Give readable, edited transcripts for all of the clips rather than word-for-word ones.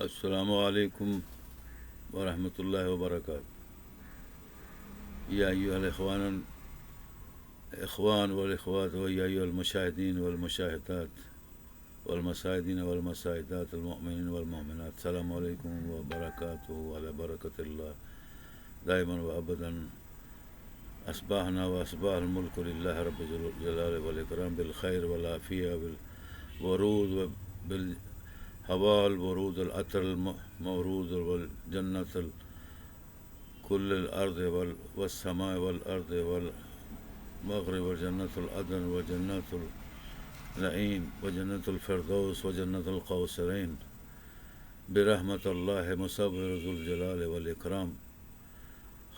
السلام علیکم ورحمۃ اللہ وبرکاتہ. یا ایھا الاخوان والاخوات ویا ایھا المشاہدین والمشاہدات والمساعدین والمساعدات المؤمنین والمؤمنات. السلام علیکم وبرکاتہ وعلی برکۃ اللہ دائما وابدا. اصبحنا واصبح الملک للہ رب الجلال والاکرام بالخیر والعافیہ بالورود بالہوا الورود العطر المورود والجنت كل الأرض والسماء والأرض والمغرب وجنة العدن وجنة النعيم وجنة الفردوس وجنة القوصرين برحمة الله مصور ذو الجلال والإكرام.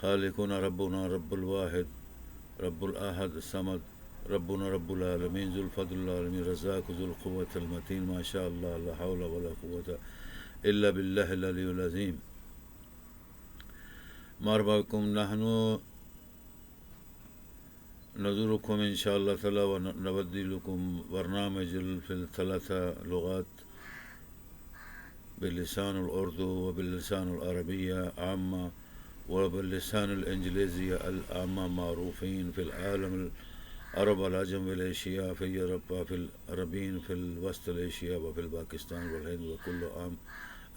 خالقنا ربنا رب الواحد رب الأحد الصمد ربنا رب العالمين ذو الفضل العالمين رزاق ذو القوة المتين. ما شاء الله لا حول ولا قوة إلا بالله العلي العظيم. مرحبا بكم. نحن نزوركم إن شاء الله تعالى ونودي لكم برنامج في الثلاثة لغات باللسان الأردو وباللسان العربية عامة وباللسان الإنجليزي العامة معروفين في العالم العرب العجم والإيشياء في أوروبا في العربين في الوسط الإيشياء وفي الباكستان والهند. وكل عام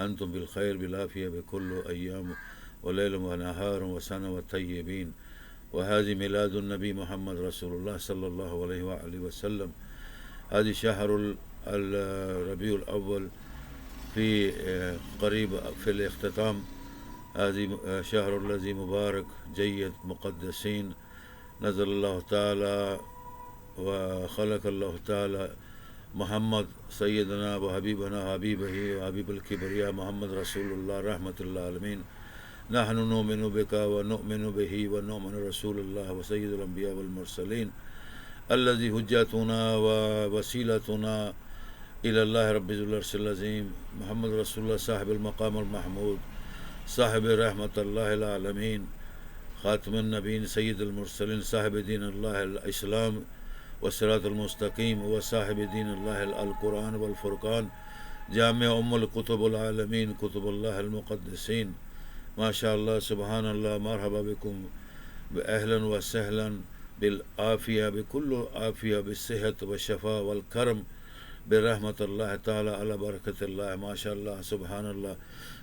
أنتم بالخير بالعافية بكل أيام وليل ونهار وسنة والطيبين. وهذه ميلاد النبي محمد رسول الله صلى الله عليه وآله وسلم. هذه شهر الربيع الأول في قريب في الاختتام. هذه شهر الذي مبارك جيد مقدسين نزل الله تعالى وخلق الله تعالى محمد سيدنا وحبيبنا حبيبه وحبيب الكبرياء محمد رسول الله رحمة العالمين. نحن نؤمن بك ونؤمن به ونؤمن رسول الله وسيد الأنبياء والمرسلين الذي حجتنا ووسيلتنا إلى الله رب ذو العرش العظيم محمد رسول الله صاحب المقام المحمود صاحب رحمة الله العالمين خاتم النبيين سيد المرسلين صاحب دين الله الإسلام والصراط المستقيم وصاحب دين الله القرآن والفرقان جامع الكتب العالمين كتب الله المقدسين. ما شاء الله سبحان الله. مرحبا بكم أهلا وسهلا بالعافية بكل عافية بالصحة والشفاء والكرم برحمة الله تعالى على بركة الله. ما شاء الله سبحان الله.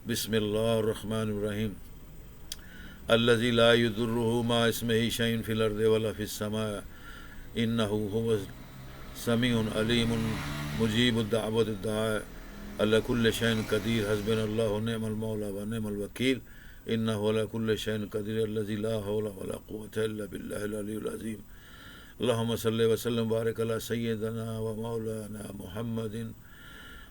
بسم الله الرحمن الرحيم. الذي لا يضره مع اسمه شيء في الأرض ولا في السماء إنه هو سميع عليم مجيب الدعوة الدعاء على كل شيء قدير. حسبنا الله ونعم المولى ونعم الوكيل إنه على كل شيء قدير الذي لا حول ولا قوة إلا بالله العلي العظيم. اللهم صل وسلم وبارك على سيدنا ومولانا محمد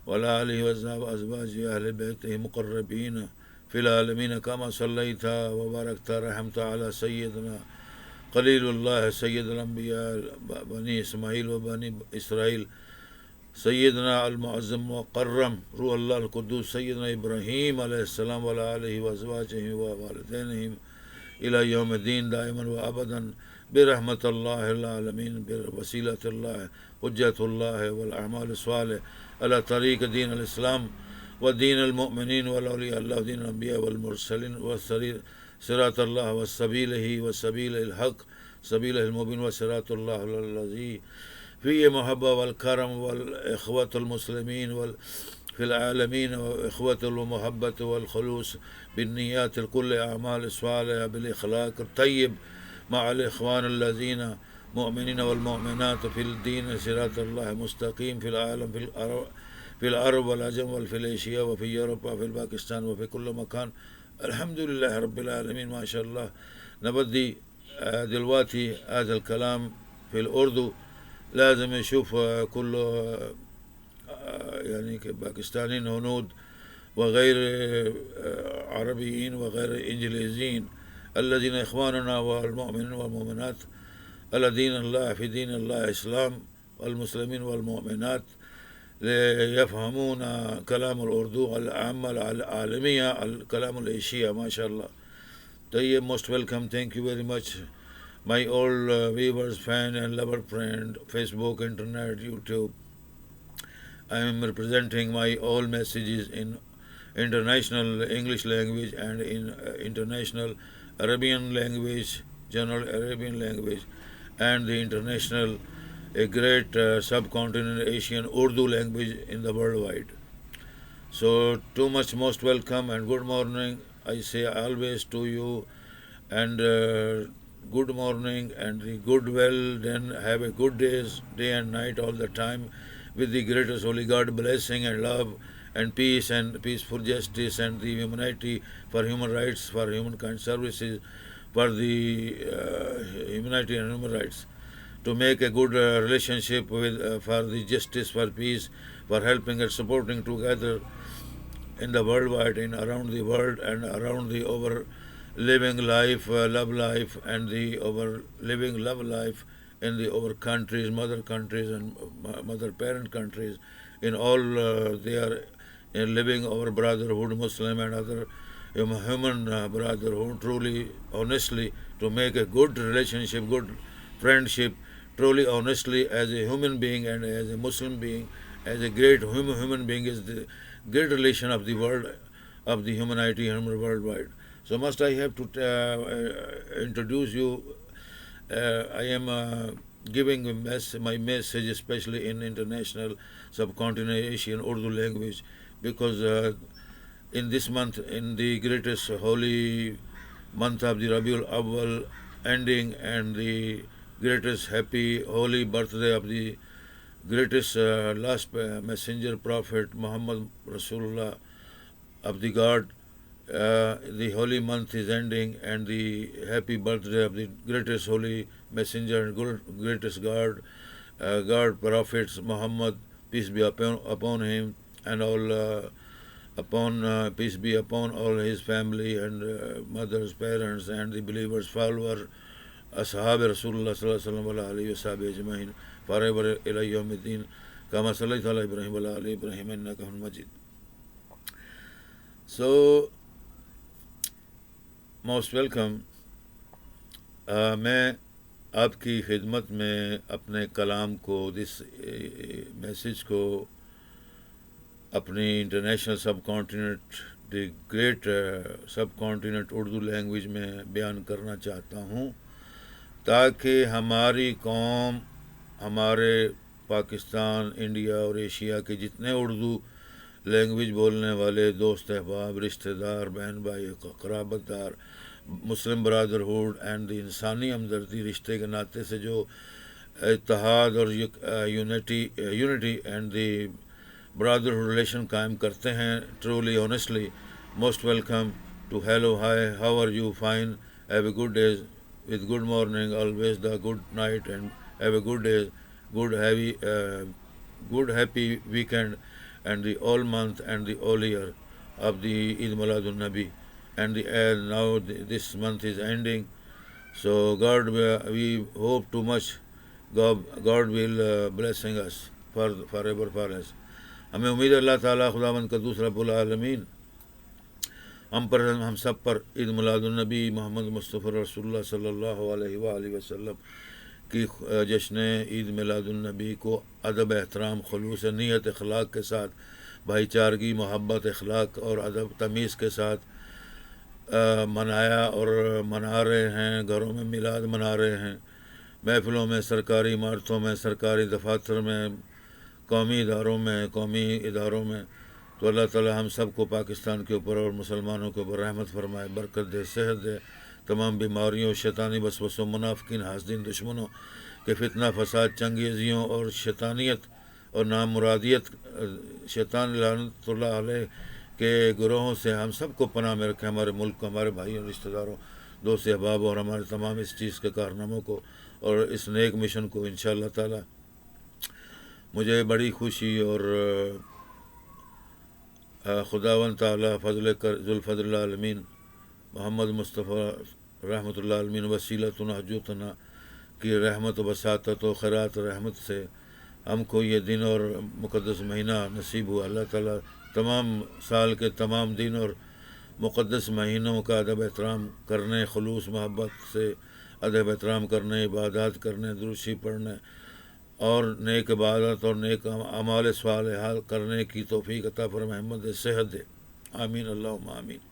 وعلى آله وأزواجه أهل بيته مقربين في العالمين كما صليت وباركت رحمت على سيدنا خليل الله سيد الأنبياء بني إسماعيل وبني إسرائيل سيدنا المعظم وقرم روح الله القدوس سيدنا إبراهيم عليه السلام وعلى آله وأزواجه ووالدينهم إلى يوم الدين دائما وأبدا برحمة الله العالمين بوسيلة الله حجة الله والأعمال الصالحة على طريق دين الإسلام ودين المؤمنين والأولياء الله ودين الأنبياء والمرسلين وصراط الله وسبيله وسبيل الحق سبيله المبين وصراط الله الذي فيه محبة والكرم والإخوة المسلمين في العالمين وإخوة المحبة والخلوص بالنيات كل أعمال الصالحة بالإخلاق الطيب مع الإخوان الذين مؤمنين والمؤمنات في الدين صراط الله مستقيم في العالم في العرب والعجم وفي الإيشياء وفي أوروبا وفي الباكستان وفي كل مكان. الحمد لله رب العالمين. ما شاء الله. نبدي دلوقتي هذا الكلام في الأردو لازم يشوف كل يعني باكستانيين هنود وغير عربيين وغير إنجليزيين الذين إخواننا والمؤمنين والمؤمنات على دين الله في دين الله إسلام والمسلمين والمؤمنات ليفهمون كلام الأردو العامة العالمية الكلام الإيشية. ما شاء الله. طيب most welcome. Thank you very much my all viewers, fan and lover friend, Facebook, internet, YouTube. I am representing my all messages in international English language and in international Arabian language, general Arabian language, and the international, a great subcontinent Asian Urdu language in the worldwide. So, too much most welcome and good morning. I say always to you, and good morning and the good well. Then have a good day and night all the time, with the greatest holy God blessing and love and peace and peaceful justice and the humanity for human rights, for humankind services, for the humanity and human rights, to make a good relationship with for the justice, for peace, for helping and supporting together in the worldwide, in around the world and around the over living life, love life, and the over living love life in the over countries, mother countries and mother parent countries, in all they are living our brotherhood, Muslim and other human brotherhood, truly, honestly, to make a good relationship, good friendship, truly, honestly, as a human being and as a Muslim being, as a great human being is the great relation of the world, of the humanity and worldwide. So must I have to introduce you? I am giving my message, especially in international subcontinent Asian Urdu language, because in this month, in the greatest holy month of the Rabiul Awwal ending, and the greatest happy holy birthday of the greatest last messenger prophet Muhammad Rasulullah of the God. The holy month is ending, and the happy birthday of the greatest holy messenger and greatest God prophets Muhammad, peace be upon him, and all upon peace be upon all his family and mothers, parents, and the believers, followers, ashab Rasulullah sallallahu alaihi wasallam ajma'in, forever ila yawmiddin, kama sallaita ala Ibrahim wa ala ali Ibrahim innaka hamidun majid. So, most welcome. میں آپ کی خدمت میں اپنے کلام کو، this message کو اپنی international sub continent, the great sub continent Urdu language میں بیان کرنا چاہتا ہوں، تاکہ ہماری قوم، ہمارے پاکستان، انڈیا اور ایشیا کے جتنے اردو لینگویج بولنے والے دوست احباب، رشتہ دار، بہن بھائی، قرابت دار، مسلم برادرہوڈ اینڈ دی انسانی ہمدردی، رشتے کے ناطے سے جو اتحاد اور unity and the brotherhood relation قائم کرتے ہیں، truly honestly most welcome to hello, hi, how are you, fine, have a good days with good morning, always the good night, and have a good day, good happy weekend, and the all month and the all year of the Eid Miladun Nabi, and now this month is ending. So God, we hope too much. God will blessing us forever for us. ہمیں امید اللہ تعالیٰ خداوند قدوس رب العالمین ہم سب پر عید میلاد النبی محمد مصطفیٰ رسول اللہ صلی اللہ علیہ وآلہ وسلم کی جشن عید میلاد النبی کو ادب، احترام، خلوص نیت، اخلاق کے ساتھ، بھائی چارگی، محبت، اخلاق اور ادب تمیز کے ساتھ منایا اور منا رہے ہیں. گھروں میں میلاد منا رہے ہیں، محفلوں میں، سرکاری عمارتوں میں، سرکاری دفاتر میں، قومی اداروں میں. تو اللہ تعالی ہم سب کو پاکستان کے اوپر اور مسلمانوں کے اوپر رحمت فرمائے، برکت دے، صحت دے، تمام بیماریوں، شیطانی وسوسوں، منافقین، حاسدین، دشمنوں کے فتنہ، فساد، چنگیزیوں اور شیطانیت اور نامرادیت، شیطان لعنت اللہ علیہ کے گروہوں سے ہم سب کو پناہ میں رکھے. ہمارے ملک کو، ہمارے بھائیوں، رشتہ داروں، دوست احباب اور ہمارے تمام اس چیز کے کارناموں کو اور اس نیک مشن کو انشاءاللہ تعالی. مجھے بڑی خوشی اور خداوند تعالیٰ ذوالفضل العالمین محمد مصطفیٰ رحمۃ اللہ عالمین وسیلتنا حجتنا کی رحمت و وساطت و خیرات رحمت سے ہم کو یہ دن اور مقدس مہینہ نصیب ہوا. اللہ تعالیٰ تمام سال کے تمام دن اور مقدس مہینوں کا ادب احترام کرنے، خلوص محبت سے ادب احترام کرنے، عبادات کرنے، درود شریف پڑھنے اور نیک عبادت اور نیک اعمال صالحات کرنے کی توفیق عطا فرمائے، صحت دے. آمین اللہم آمین۔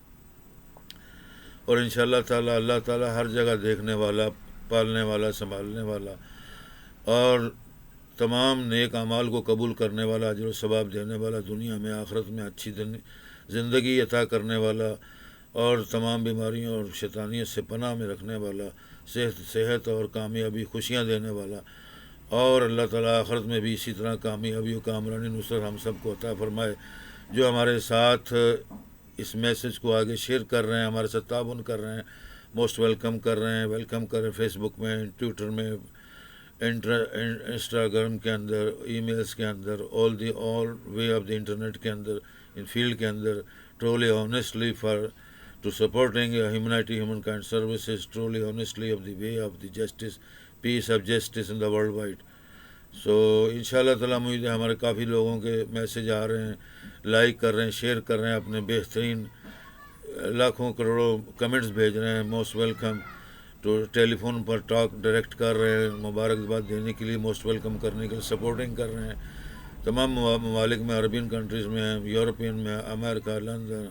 اور انشاءاللہ تعالیٰ اللہ تعالیٰ ہر جگہ دیکھنے والا، پالنے والا، سنبھالنے والا اور تمام نیک اعمال کو قبول کرنے والا، اجر و ثواب دینے والا، دنیا میں آخرت میں اچھی زندگی عطا کرنے والا اور تمام بیماریوں اور شیطانیت سے پناہ میں رکھنے والا، صحت اور کامیابی، خوشیاں دینے والا، اور اللہ تعالیٰ آخرت میں بھی اسی طرح کامیابی و کامرانی نصرت ہم سب کو عطا فرمائے۔ جو ہمارے ساتھ اس میسج کو آگے شیئر کر رہے ہیں، ہمارے ساتھ تعاون کر رہے ہیں، موسٹ ویلکم کر رہے ہیں، ویلکم کر رہے ہیں فیس بک میں، ٹویٹر میں، انسٹاگرام کے اندر، ای میلز کے اندر، آل وے آف دی انٹرنیٹ کے اندر، ان فیلڈ کے اندر، truly honestly for to supporting humanity, human kind services, truly honestly of the way of the justice, peace of justice in the world wide. So انشاءاللہ تعالیٰ امید ہے ہمارے کافی لوگوں کے میسج آ رہے ہیں، لائک کر رہے ہیں، شیئر کر رہے ہیں، اپنے بہترین لاکھوں کروڑوں کمنٹس بھیج رہے ہیں، موسٹ ویلکم تو ٹیلی فون پر ٹاک ڈائریکٹ کر رہے ہیں، مبارکباد دینے کے لیے، موسٹ ویلکم کرنے کے لیے سپورٹنگ کر رہے ہیں۔ تمام ممالک میں، عربین کنٹریز میں، یورپین میں، امریکہ، لندن،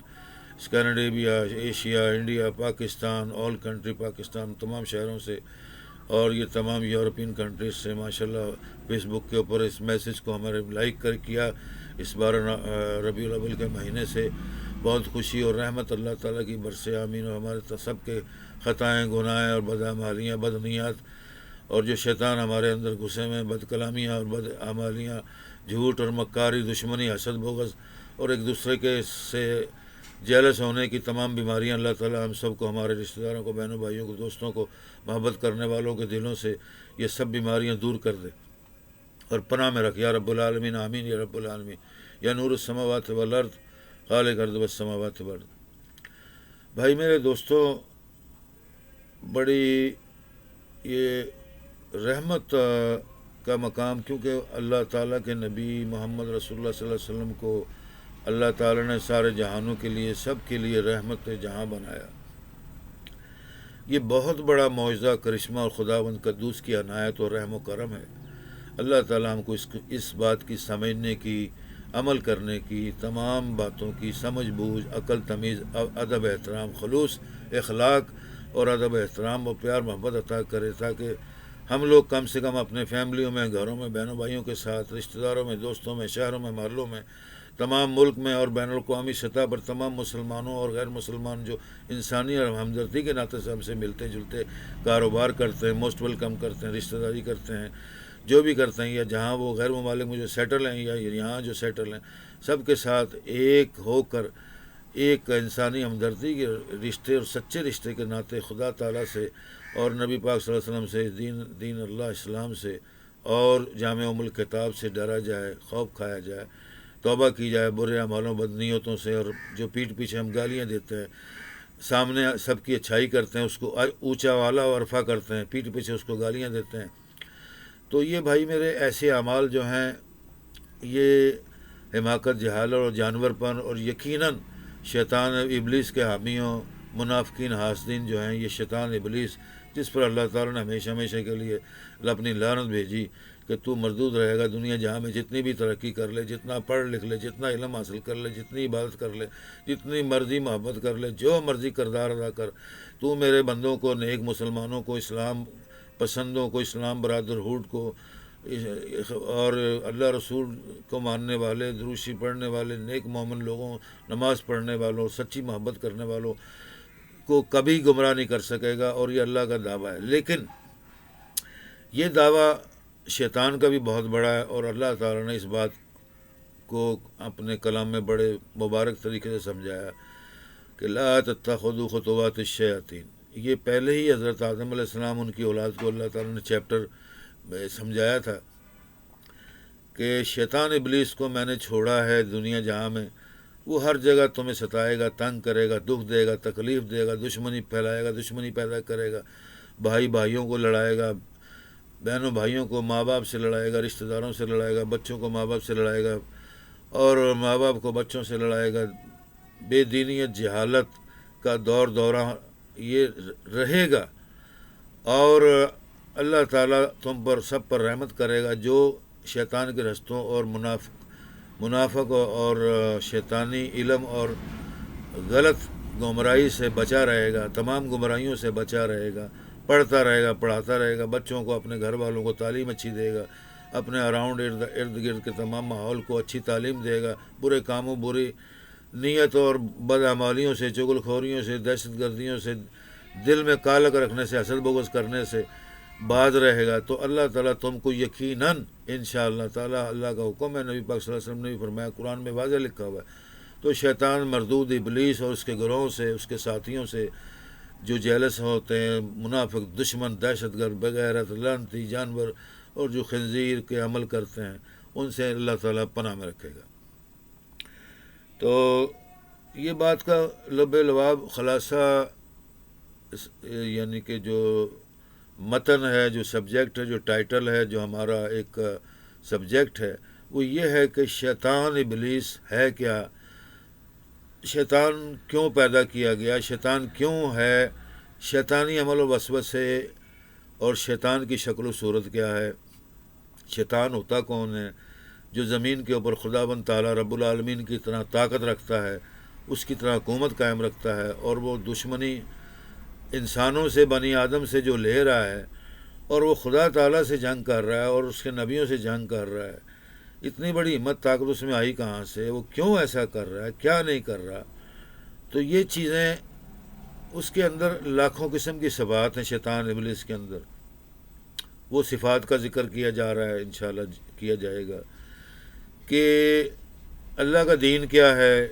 اسکینڈیویا، ایشیا، انڈیا، پاکستان، آل کنٹری پاکستان، تمام شہروں سے اور یہ تمام یورپین کنٹریز سے ماشاءاللہ فیس بک کے اوپر اس میسج کو ہمارے لائک کیا اس بار ربیع الاول کے مہینے سے بہت خوشی اور رحمت اللہ تعالیٰ کی برسے آمین۔ اور ہمارے سب کے خطائیں، گناہیں اور بدعمالیاں، بدنیات اور جو شیطان ہمارے اندر گھسے میں، بد کلامیاں اور بد اعمالیاں، جھوٹ اور مکاری، دشمنی، حسد، بغض اور ایک دوسرے کے سے جیلس ہونے کی تمام بیماریاں اللہ تعالیٰ ہم سب کو، ہمارے رشتہ داروں کو، بہنوں بھائیوں کو، دوستوں کو، محبت کرنے والوں کے دلوں سے یہ سب بیماریاں دور کر دے اور پناہ میں رکھ یا رب العالمین، آمین یا رب العالمین۔ یا نور السماوات والارض، خالق ارض والسماوات والارض۔ بھائی میرے دوستوں، بڑی یہ رحمت کا مقام، کیونکہ اللہ تعالیٰ کے نبی محمد رسول اللہ صلی اللہ علیہ وسلم کو اللہ تعالیٰ نے سارے جہانوں کے لیے، سب کے لیے رحمت جہاں بنایا۔ یہ بہت بڑا معجزہ، کرشمہ اور خداوند قدوس کی عنایت اور رحم و کرم ہے۔ اللہ تعالیٰ ہم کو اس بات کی سمجھنے کی، عمل کرنے کی، تمام باتوں کی سمجھ بوجھ، عقل، تمیز، ادب، احترام، خلوص، اخلاق اور ادب، احترام اور پیار محبت عطا کرے، تاکہ ہم لوگ کم سے کم اپنے فیملیوں میں، گھروں میں، بہنوں بھائیوں کے ساتھ، رشتہ داروں میں، دوستوں میں، شہروں میں، محلوں میں، تمام ملک میں اور بین الاقوامی سطح پر تمام مسلمانوں اور غیر مسلمان جو انسانی اور ہمدردی کے ناطے سے ہم سے ملتے جلتے کاروبار کرتے ہیں، موسٹ ویلکم کرتے ہیں، رشتہ داری کرتے ہیں، جو بھی کرتے ہیں، یا جہاں وہ غیر ممالک میں جو سیٹل ہیں یا یہاں جو سیٹل ہیں، سب کے ساتھ ایک ہو کر ایک انسانی ہمدردی کے رشتے اور سچے رشتے کے ناطے خدا تعالیٰ سے اور نبی پاک صلی اللہ علیہ وسلم سے، دین اللہ اسلام سے اور جامع ام الکتاب سے ڈرا جائے، خوف کھایا جائے، توبہ کی جائے برے اعمالوں، بدنیتوں سے، اور جو پیٹھ پیچھے ہم گالیاں دیتے ہیں، سامنے سب کی اچھائی کرتے ہیں، اس کو اونچا والا اور عرفہ کرتے ہیں، پیٹھ پیچھے اس کو گالیاں دیتے ہیں، تو یہ بھائی میرے ایسے اعمال جو ہیں یہ حماقت، جہالت اور جانور پن اور یقیناً شیطان ابلیس کے حامیوں، منافقین، حاسدین جو ہیں، یہ شیطان ابلیس جس پر اللہ تعالیٰ نے ہمیشہ ہمیشہ کے لیے اپنی لعنت بھیجی کہ تو مردود رہے گا دنیا جہاں میں جتنی بھی ترقی کر لے، جتنا پڑھ لکھ لے، جتنا علم حاصل کر لے، جتنی عبادت کر لے، جتنی مرضی محبت کر لے، جو مرضی کردار ادا کر، تو میرے بندوں کو، نیک مسلمانوں کو، اسلام پسندوں کو، اسلام برادرہوڈ کو اور اللہ رسول کو ماننے والے، دروشی پڑھنے والے، نیک مومن لوگوں، نماز پڑھنے والوں، سچی محبت کرنے والوں کو کبھی گمراہ نہیں کر سکے گا، اور یہ اللہ کا دعویٰ ہے۔ لیکن یہ دعویٰ شیطان کا بھی بہت بڑا ہے، اور اللہ تعالیٰ نے اس بات کو اپنے کلام میں بڑے مبارک طریقے سے سمجھایا کہ لا تتخذوا خطوات الشیاطین۔ یہ پہلے ہی حضرت آدم علیہ السلام، ان کی اولاد کو اللہ تعالیٰ نے چیپٹر میں سمجھایا تھا کہ شیطان ابلیس کو میں نے چھوڑا ہے دنیا جہاں میں، وہ ہر جگہ تمہیں ستائے گا، تنگ کرے گا، دکھ دے گا، تکلیف دے گا، دشمنی پھیلائے گا، دشمنی پیدا کرے گا، بھائی بھائیوں کو لڑائے گا، بہنوں بھائیوں کو ماں باپ سے لڑائے گا، رشتہ داروں سے لڑائے گا، بچوں کو ماں باپ سے لڑائے گا، اور ماں باپ کو بچوں سے لڑائے گا۔ بے دینیت، جہالت کا دور دورہ یہ رہے گا، اور اللہ تعالیٰ تم پر سب پر رحمت کرے گا جو شیطان کے رستوں اور منافق اور شیطانی علم اور غلط گمراہی سے بچا رہے گا، تمام گمراہیوں سے بچا رہے گا، پڑھتا رہے گا، پڑھاتا رہے گا، بچوں کو، اپنے گھر والوں کو تعلیم اچھی دے گا، اپنے اراؤنڈ ارد گرد کے تمام ماحول کو اچھی تعلیم دے گا، برے کاموں، بری نیت اور بدعمالیوں سے، چغل خوریوں سے، دہشت گردیوں سے، دل میں کالک رکھنے سے، حسد بغض کرنے سے باز رہے گا، تو اللہ تعالیٰ تم کو یقیناً انشاءاللہ تعالیٰ، اللہ کا حکم ہے، نبی پاک صلی اللہ علیہ وسلم نے بھی فرمایا، قرآن میں واضح لکھا ہوا ہے، تو شیطان مردود ابلیس اور اس کے گروہوں سے، اس کے ساتھیوں سے جو جیلس ہوتے ہیں، منافق، دشمن، دہشت گرد، بغیرت، لعنتی جانور اور جو خنزیر کے عمل کرتے ہیں، ان سے اللہ تعالیٰ پناہ میں رکھے گا۔ تو یہ بات کا لب لباب خلاصہ، یعنی کہ جو متن ہے، جو سبجیکٹ ہے، جو ٹائٹل ہے، جو ہمارا ایک سبجیکٹ ہے، وہ یہ ہے کہ شیطان ابلیس ہے کیا، شیطان کیوں پیدا کیا گیا، شیطان کیوں ہے، شیطانی عمل و وسوسے اور شیطان کی شکل و صورت کیا ہے، شیطان ہوتا کون ہے، جو زمین کے اوپر خداوند تعالیٰ رب العالمین کی طرح طاقت رکھتا ہے، اس کی طرح حکومت قائم رکھتا ہے، اور وہ دشمنی انسانوں سے، بنی آدم سے جو لے رہا ہے، اور وہ خدا تعالیٰ سے جنگ کر رہا ہے اور اس کے نبیوں سے جنگ کر رہا ہے، اتنی بڑی ہمت طاقت اس میں آئی کہاں سے، وہ کیوں ایسا کر رہا ہے، کیا نہیں کر رہا، تو یہ چیزیں اس کے اندر لاکھوں قسم کی صفات ہیں شیطان ابلیس کے اندر، وہ صفات کا ذکر کیا جا رہا ہے، انشاءاللہ کیا جائے گا کہ اللہ کا دین کیا ہے،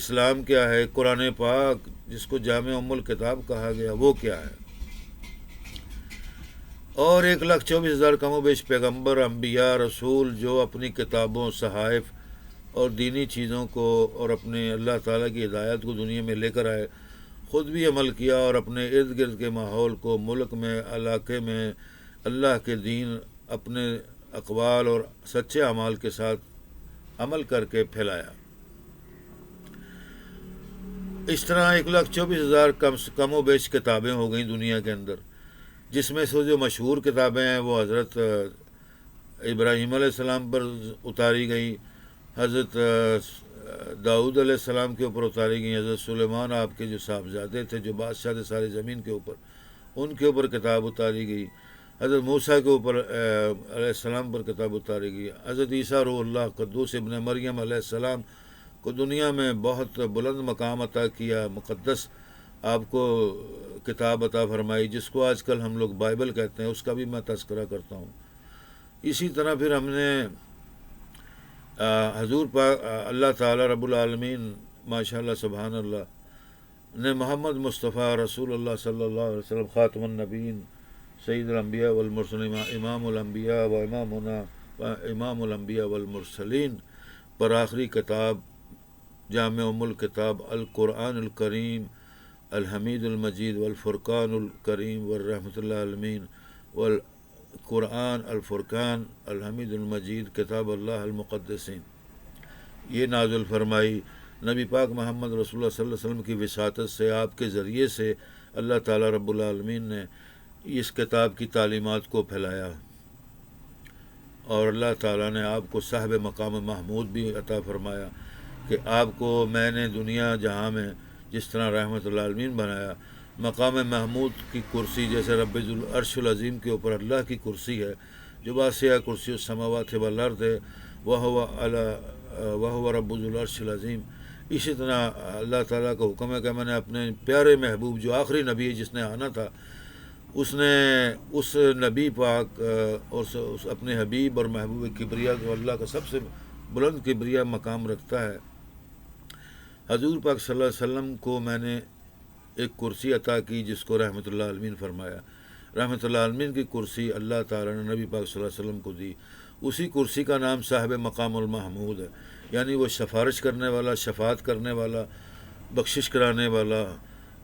اسلام کیا ہے، قرآن پاک جس کو جامع ام الکتاب کہا گیا وہ کیا ہے، اور 1,24,000 کم و بیش پیغمبر، انبیاء، رسول جو اپنی کتابوں، صحائف اور دینی چیزوں کو اور اپنے اللہ تعالیٰ کی ہدایت کو دنیا میں لے کر آئے، خود بھی عمل کیا اور اپنے ارد گرد کے ماحول کو، ملک میں، علاقے میں اللہ کے دین اپنے اقوال اور سچے اعمال کے ساتھ عمل کر کے پھیلایا۔ اس طرح 1,24,000 کم و بیش کتابیں ہو گئیں دنیا کے اندر، جس میں سے جو مشہور کتابیں ہیں وہ حضرت ابراہیم علیہ السلام پر اتاری گئیں، حضرت داؤد علیہ السلام کے اوپر اتاری گئیں، حضرت سلیمان آپ کے جو صاحبزادے تھے، جو بادشاہ تھے ساری زمین کے اوپر، ان کے اوپر کتاب اتاری گئی، حضرت موسیٰ کے اوپر علیہ السلام پر کتاب اتاری گئی، حضرت عیسیٰ روح اللہ قدوس ابن مریم علیہ السلام کو دنیا میں بہت بلند مقام عطا کیا، مقدس آپ کو کتاب عطا فرمائی، جس کو آج کل ہم لوگ بائبل کہتے ہیں، اس کا بھی میں تذکرہ کرتا ہوں۔ اسی طرح پھر ہم نے حضور پاک اللہ تعالیٰ رب العالمین ماشاءاللہ سبحان اللہ نے محمد مصطفیٰ رسول اللہ صلی اللہ علیہ وسلم خاتم النبیین سید الانبیاء والمرسلین امام الانبیاء و امام الانبیاء والمرسلین پر آخری کتاب جامع ام الکتاب القرآن الکریم الحمید المجید والفرقان الکریم والرحمۃ اللہ عالمین والقرآن الفرقان الحمید المجید کتاب اللہ المقدسین، یہ نازل فرمائی نبی پاک محمد رسول اللہ صلی اللہ علیہ وسلم کی وساطت سے، آپ کے ذریعے سے اللہ تعالیٰ رب العالمین نے اس کتاب کی تعلیمات کو پھیلایا، اور اللہ تعالیٰ نے آپ کو صاحب مقام محمود بھی عطا فرمایا کہ آپ کو میں نے دنیا جہاں میں جس طرح رحمت اللہ عالمین بنایا، مقام محمود کی کرسی جیسے رب العرش العظیم کے اوپر اللہ کی کرسی ہے، جو واسع کرسی السماوات والارض ہے، وہو رب العرش العظیم، اسی طرح اللہ تعالیٰ کا حکم ہے کہ میں نے اپنے پیارے محبوب جو آخری نبی ہے جس نے آنا تھا، اس نے اس نبی پاک اور اپنے حبیب اور محبوب کبریا کو اللہ کا سب سے بلند کبریا مقام رکھتا ہے، حضور پاک صلی اللہ علیہ وسلم کو میں نے ایک کرسی عطا کی جس کو رحمت اللہ عالمین فرمایا، رحمت اللہ عالمین کی کرسی اللہ تعالیٰ نے نبی پاک صلی اللہ علیہ وسلم کو دی، اسی کرسی کا نام صاحب مقام المحمود ہے، یعنی وہ سفارش کرنے والا، شفاعت کرنے والا، بخشش کرانے والا،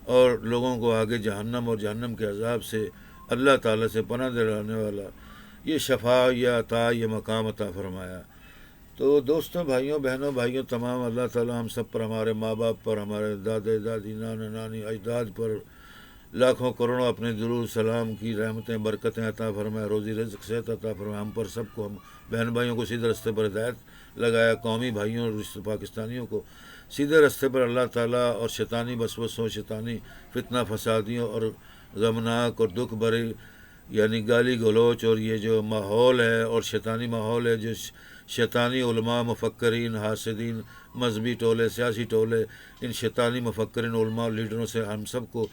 اور لوگوں کو آگے جہنم اور جہنم کے عذاب سے اللہ تعالیٰ سے پناہ دلانے والا، یہ شفاعت، یہ عطا، یہ مقام عطا فرمایا۔ تو دوستوں، بھائیوں، بہنوں، بھائیوں تمام، اللہ تعالیٰ ہم سب پر، ہمارے ماں باپ پر، ہمارے دادے دادی، نانا نانی، اجداد پر، لاکھوں کروڑوں اپنے درود سلام کی رحمتیں برکتیں عطا فرمائے، روزی رزق صحت عطا فرمائے ہم پر سب کو، ہم بہن بھائیوں کو سیدھے راستے پر ہدایت لگایا، قومی بھائیوں اور رشتے پاکستانیوں کو سیدھے راستے پر اللہ تعالیٰ، اور شیطانی وسوسوں، شیطانی فتنہ فسادیوں اور غمناک اور دکھ بھری یعنی گالی گلوچ اور یہ جو ماحول ہے اور شیطانی ماحول ہے، جو شیطانی علماء، مفکرین، حاسدین، مذہبی ٹولے، سیاسی ٹولے، ان شیطانی مفکرین علماء اور لیڈروں سے ہم سب کو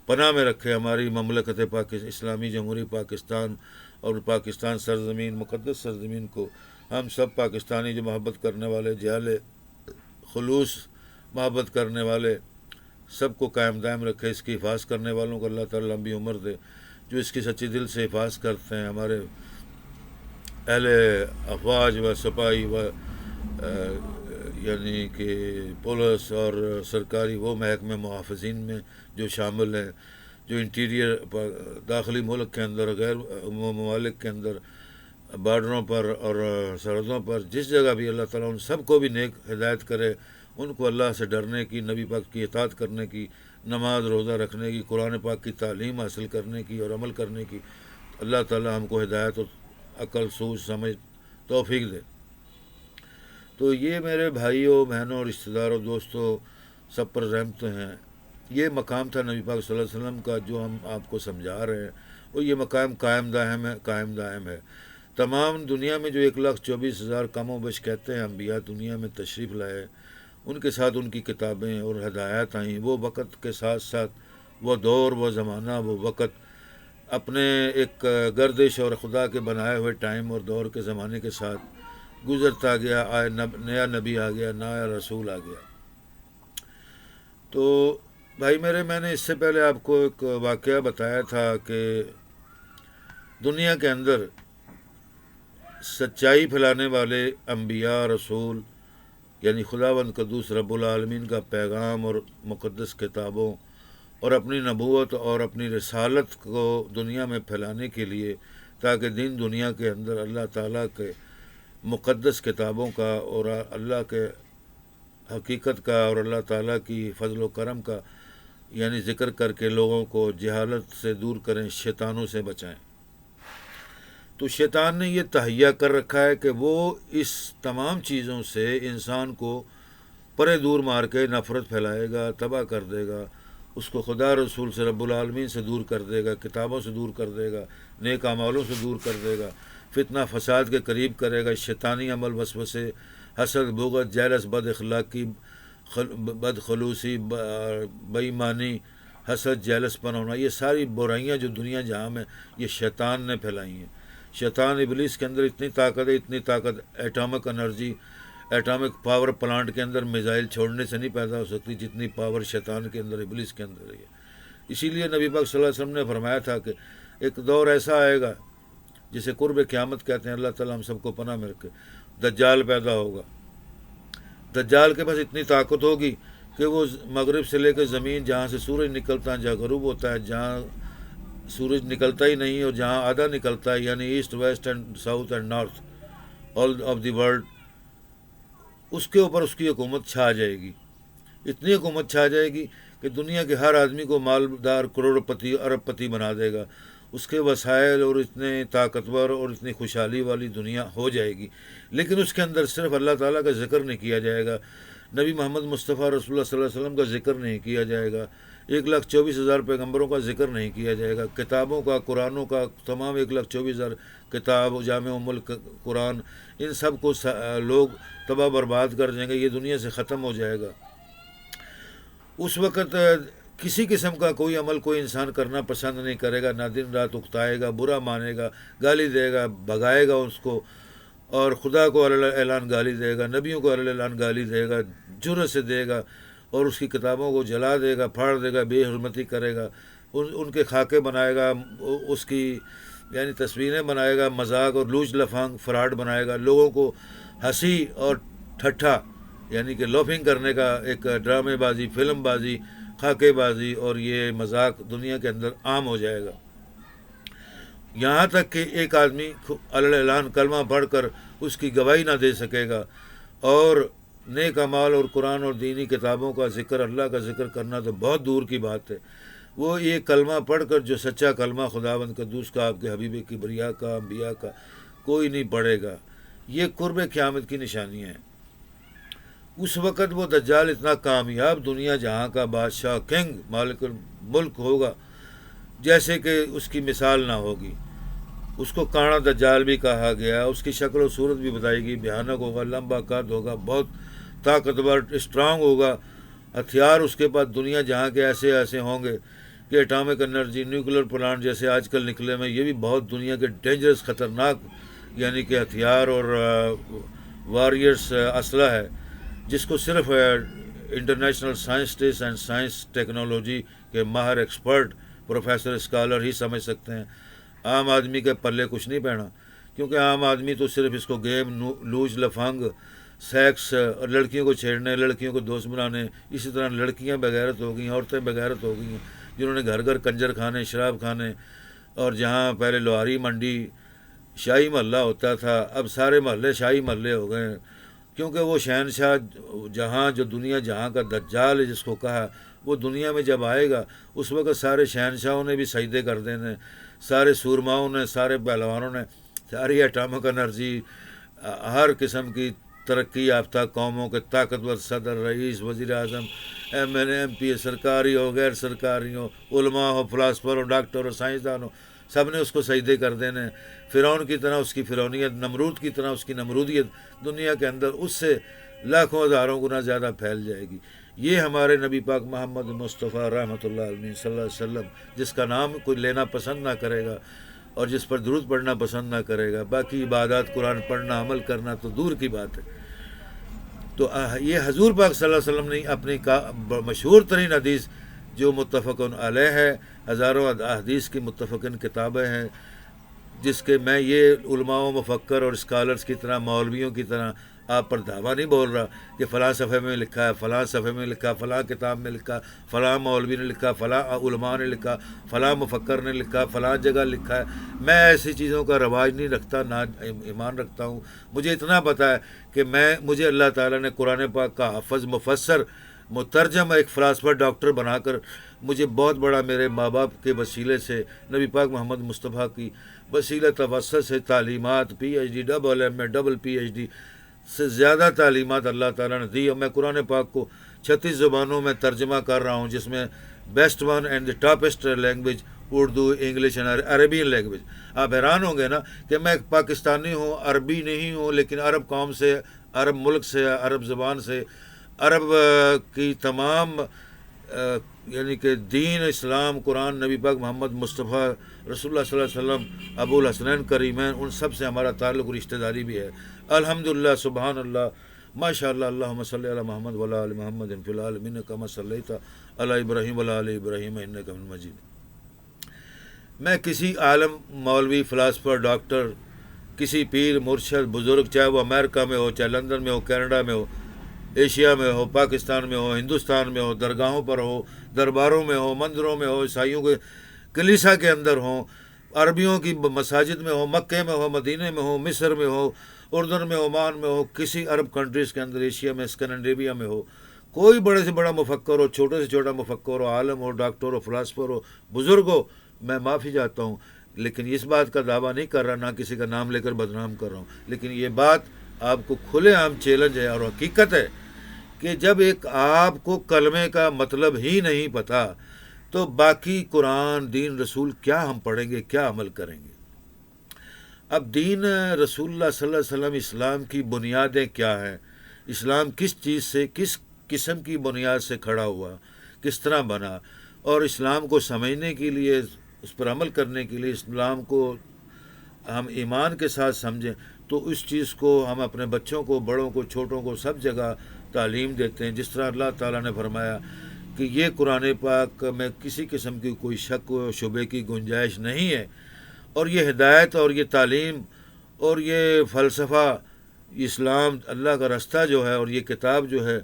پناہ میں رکھے، ہماری مملکت اسلامی جمہوری پاکستان اور پاکستان سرزمین، مقدس سرزمین کو، ہم سب پاکستانی جو محبت کرنے والے، جہل خلوص محبت کرنے والے سب کو قائم دائم رکھے، اس کی حفاظت کرنے والوں کو اللہ تعالیٰ لمبی عمر دے، جو اس کی سچی دل سے حفاظت کرتے ہیں، ہمارے اہل افواج و سپاہی و یعنی کہ پولیس اور سرکاری وہ محکمے محافظین میں جو شامل ہیں، جو انٹیریئر داخلی ملک کے اندر، غیر ممالک کے اندر، بارڈروں پر اور سرحدوں پر، جس جگہ بھی اللہ تعالیٰ ان سب کو بھی نیک ہدایت کرے، ان کو اللہ سے ڈرنے کی، نبی پاک کی اطاعت کرنے کی، نماز روزہ رکھنے کی، قرآن پاک کی تعلیم حاصل کرنے کی اور عمل کرنے کی اللہ تعالیٰ ہم کو ہدایت اور عقل، سوچ، سمجھ، توفیق دے۔ تو یہ میرے بھائیوں، بہنوں، رشتہ داروں، دوستوں، سب پر رحمتیں ہیں۔ یہ مقام تھا نبی پاک صلی اللہ علیہ وسلم کا جو ہم آپ کو سمجھا رہے ہیں، اور یہ مقام قائم دائم ہے، قائم دائم ہے۔ تمام دنیا میں جو 1,24,000 کم و بیش کہتے ہیں انبیاء دنیا میں تشریف لائے، ان کے ساتھ ان کی کتابیں اور ہدایات آئیں، وہ وقت کے ساتھ ساتھ وہ دور، وہ زمانہ، وہ وقت اپنے ایک گردش اور خدا کے بنائے ہوئے ٹائم اور دور کے زمانے کے ساتھ گزرتا گیا، نیا نبی آ گیا، نیا رسول آ گیا۔ تو بھائی میرے، میں نے اس سے پہلے آپ کو ایک واقعہ بتایا تھا کہ دنیا کے اندر سچائی پھیلانے والے انبیاء، رسول یعنی خداوند قدوس رب العالمین کا پیغام اور مقدس کتابوں اور اپنی نبوت اور اپنی رسالت کو دنیا میں پھیلانے کے لیے، تاکہ دین دنیا کے اندر اللہ تعالیٰ کے مقدس کتابوں کا اور اللہ کے حقیقت کا اور اللہ تعالیٰ کی فضل و کرم کا یعنی ذکر کر کے لوگوں کو جہالت سے دور کریں، شیطانوں سے بچائیں۔ تو شیطان نے یہ تہیہ کر رکھا ہے کہ وہ اس تمام چیزوں سے انسان کو پرے دور مار کے نفرت پھیلائے گا، تباہ کر دے گا، اس کو خدا رسول سے، رب العالمین سے دور کر دے گا، کتابوں سے دور کر دے گا، نیک اعمالوں سے دور کر دے گا، فتنہ فساد کے قریب کرے گا، شیطانی عمل، وسوسے، حسد، بغض، جیلس، بد اخلاقی، بد خلوصی، بے ایمانی، حسد، جیلس پن ہونا، یہ ساری برائیاں جو دنیا جہاں میں یہ شیطان نے پھیلائی ہیں۔ شیطان ابلیس کے اندر اتنی طاقت ہے، اتنی طاقت atomic energy, atomic power plant کے اندر میزائل چھوڑنے سے نہیں پیدا ہو سکتی جتنی پاور شیطان کے اندر، ابلیس کے اندر ہے۔ اسی لیے نبی پاک صلی اللہ علیہ وسلم نے فرمایا تھا کہ ایک دور ایسا آئے گا جسے قرب قیامت کہتے ہیں، اللہ تعالیٰ ہم سب کو پناہ میں رکھے، دجال پیدا ہوگا۔ دجال کے پاس اتنی طاقت ہوگی کہ وہ مغرب سے لے کے زمین، جہاں سے سورج نکلتا ہے، جہاں غروب ہوتا ہے، جہاں سورج نکلتا ہی نہیں اور جہاں آدھا نکلتا ہے، یعنی east, west and south and north all of the world, اس کے اوپر اس کی حکومت چھا جائے گی۔ اتنی حکومت چھا جائے گی کہ دنیا کے ہر آدمی کو مالدار، کروڑ پتی، ارب پتی بنا دے گا، اس کے وسائل اور اتنے طاقتور اور اتنی خوشحالی والی دنیا ہو جائے گی، لیکن اس کے اندر صرف اللہ تعالیٰ کا ذکر نہیں کیا جائے گا، نبی محمد مصطفیٰ رسول اللہ صلی اللہ علیہ وسلم کا ذکر نہیں کیا جائے گا، 1,24,000 پیغمبروں کا ذکر نہیں کیا جائے گا، کتابوں کا، قرآنوں کا، تمام 1,24,000 کتاب، جامع ام القرآن، ان سب کو لوگ تباہ برباد کر جائیں گے، یہ دنیا سے ختم ہو جائے گا۔ اس وقت کسی قسم کا کوئی عمل کوئی انسان کرنا پسند نہیں کرے گا، نہ دن رات اکتائے گا، برا مانے گا، گالی دے گا، بھگائے گا اس کو، اور خدا کو اعلان گالی دے گا، نبیوں کو اعلان گالی دے گا، جرأت سے دے گا، اور اس کی کتابوں کو جلا دے گا، پھاڑ دے گا، بے حرمتی کرے گا، ان کے خاکے بنائے گا، اس کی یعنی تصویریں بنائے گا، مذاق اور لوچ لفانگ فراڈ بنائے گا، لوگوں کو ہنسی اور ٹھٹھا یعنی کہ لوفنگ کرنے کا ایک ڈرامے بازی، فلم بازی، خاکے بازی اور یہ مذاق دنیا کے اندر عام ہو جائے گا، یہاں تک کہ ایک آدمی اعلان کلمہ پڑھ کر اس کی گواہی نہ دے سکے گا، اور نیک اعمال اور قرآن اور دینی کتابوں کا ذکر، اللہ کا ذکر کرنا تو بہت دور کی بات ہے، وہ یہ کلمہ پڑھ کر جو سچا کلمہ خداوند قدوس کا، آپ کے حبیب کبریا کا، انبیاء کا، کوئی نہیں پڑھے گا۔ یہ قرب قیامت کی نشانی ہے۔ اس وقت وہ دجال اتنا کامیاب دنیا جہاں کا بادشاہ، کنگ، مالک الملک ہوگا، جیسے کہ اس کی مثال نہ ہوگی۔ اس کو کانا دجال بھی کہا گیا، اس کی شکل و صورت بھی بتائی گئی، بھیانک ہوگا، لمبا قد ہوگا، بہت طاقتور، اسٹرانگ ہوگا، ہتھیار اس کے پاس دنیا جہاں کے ایسے ایسے ہوں گے کہ اٹامک انرجی، نیوکلیر پلانٹ جیسے آج کل نکلے میں، یہ بھی بہت دنیا کے ڈینجرس، خطرناک یعنی کہ ہتھیار اور واریئرس اسلحہ ہے، جس کو صرف international scientist and science technology کے ماہر ایکسپرٹ پروفیسر اسکالر ہی سمجھ سکتے ہیں۔ عام آدمی کے پلے کچھ نہیں پڑنا، کیونکہ عام آدمی تو صرف اس کو گیم، لوج، لفنگ، سیکس اور لڑکیوں کو چھیڑنے، لڑکیوں کو دوست بنانے، اسی طرح لڑکیاں بغیرت ہو گئیں، عورتیں بغیرت ہو گئی ہیں، جنہوں نے گھر گھر کنجر کھانے، شراب کھانے، اور جہاں پہلے لوہاری منڈی شاہی محلہ ہوتا تھا، اب سارے محلے شاہی محلے ہو گئے ہیں، کیونکہ وہ شہنشاہ جہاں، جو دنیا جہاں کا دجال ہے جس کو کہا، وہ دنیا میں جب آئے گا اس وقت سارے شہنشاہوں نے بھی سجدے کر دینے، سارے سورماؤں نے، سارے پہلوانوں نے، ساری اٹامک انرجی، ہر قسم کی ترقی یافتہ قوموں کے طاقتور صدر، رئیس، وزیر اعظم، M L A, M P, سرکاری ہو، غیر سرکاری ہو، علماء ہو، فلاسفر ہو، ڈاکٹر ہو، سائنسدان ہو، سب نے اس کو سجدے کر دینے۔ فرعون کی طرح اس کی فرعونیت، نمرود کی طرح اس کی نمرودیت دنیا کے اندر اس سے لاکھوں ہزاروں گنا زیادہ پھیل جائے گی۔ یہ ہمارے نبی پاک محمد مصطفیٰ رحمۃ اللہ علیہ صلی اللہ علیہ وسلم، جس کا نام کوئی لینا پسند نہ کرے گا اور جس پر درود پڑھنا پسند نہ کرے گا، باقی عبادات قرآن پڑھنا، عمل کرنا تو دور کی بات ہے۔ تو یہ حضور پاک صلی اللہ علیہ وسلم نے اپنی مشہور ترین حدیث جو متفق علیہ ہے، ہزاروں حدیث کی متفق کتابیں ہیں، جس کے میں یہ علماء و مفکر اور اسکالرز کی طرح، مولویوں کی طرح آپ پر دعویٰ نہیں بول رہا کہ فلاں صفحے میں لکھا ہے، فلاں صفحے میں لکھا، فلاں کتاب میں لکھا، فلاں مولوی نے لکھا، فلاں علماء نے لکھا، فلاں مفکر نے لکھا، فلاں جگہ لکھا ہے۔ میں ایسی چیزوں کا رواج نہیں رکھتا، نہ ایمان رکھتا ہوں۔ مجھے اتنا پتہ ہے کہ مجھے اللہ تعالیٰ نے قرآن پاک کا حافظ، مفسر، مترجم، ایک فلاسفر، ڈاکٹر بنا کر مجھے بہت بڑا، میرے ماں باپ کے وسیلے سے، نبی پاک محمد مصطفیٰ کی وسیلہ توسط سے تعلیمات، P H D, double M A, double P H D سے زیادہ تعلیمات اللہ تعالیٰ نے دی، اور میں قرآن پاک کو 36 زبانوں میں ترجمہ کر رہا ہوں، جس میں best one and the topest language Urdu, English and Arabian language. آپ حیران ہوں گے نا کہ میں ایک پاکستانی ہوں، عربی نہیں ہوں، لیکن عرب قوم سے، عرب ملک سے، عرب زبان سے، عرب کی تمام یعنی کہ دین، اسلام، قرآن، نبی پاک محمد مصطفیٰ رسول اللہ صلی اللہ علیہ وسلم، ابو الحسنین کریمین، ان سب سے ہمارا تعلق، رشتہ داری بھی ہے۔ الحمدللہ، سبحان اللہ، ماشاء اللہ، اللہم صلی علی محمد وعلی آل محمد فی العالمین کما صلیت علی ابراہیم وعلی آل ابراہیم انک حمید مجید۔ میں کسی عالم، مولوی، فلاسفر، ڈاکٹر، کسی پیر، مرشد، بزرگ، چاہے وہ امریکہ میں ہو، چاہے لندن میں ہو، کینیڈا میں ہو، ایشیا میں ہو، پاکستان میں ہو، ہندوستان میں ہو، درگاہوں پر ہو، درباروں میں ہو، مندروں میں ہو، عیسائیوں کے کلیسا کے اندر ہوں، عربیوں کی مساجد میں ہو، مکے میں ہو، مدینے میں ہو، مصر میں ہو، اردن میں، عمان میں ہو، کسی عرب کنٹریز کے اندر، ایشیا میں، اسکینڈینیویا میں ہو، کوئی بڑے سے بڑا مفکر ہو، چھوٹے سے چھوٹا مفکر ہو، عالم ہو، ڈاکٹر ہو، فلاسفر ہو، بزرگ ہو، میں معافی چاہتا ہوں، لیکن اس بات کا دعویٰ نہیں کر رہا، نہ کسی کا نام لے کر بدنام کر رہا ہوں، لیکن یہ بات آپ کو کھلے عام چیلنج ہے اور حقیقت ہے کہ جب ایک آپ کو کلمے کا مطلب ہی نہیں پتہ تو باقی قرآن، دین، رسول کیا ہم پڑھیں گے، کیا عمل کریں گے؟ اب دین رسول اللہ صلی اللہ علیہ وسلم، اسلام کی بنیادیں کیا ہیں؟ اسلام کس چیز سے، کس قسم کی بنیاد سے کھڑا ہوا، کس طرح بنا؟ اور اسلام کو سمجھنے کے لیے، اس پر عمل کرنے کے لیے، اسلام کو ہم ایمان کے ساتھ سمجھیں تو اس چیز کو ہم اپنے بچوں کو، بڑوں کو، چھوٹوں کو سب جگہ تعلیم دیتے ہیں، جس طرح اللہ تعالیٰ نے فرمایا کہ یہ قرآن پاک میں کسی قسم کی کوئی شک و شبے کی گنجائش نہیں ہے، اور یہ ہدایت اور یہ تعلیم اور یہ فلسفہ، اسلام، اللہ کا رستہ جو ہے، اور یہ کتاب جو ہے،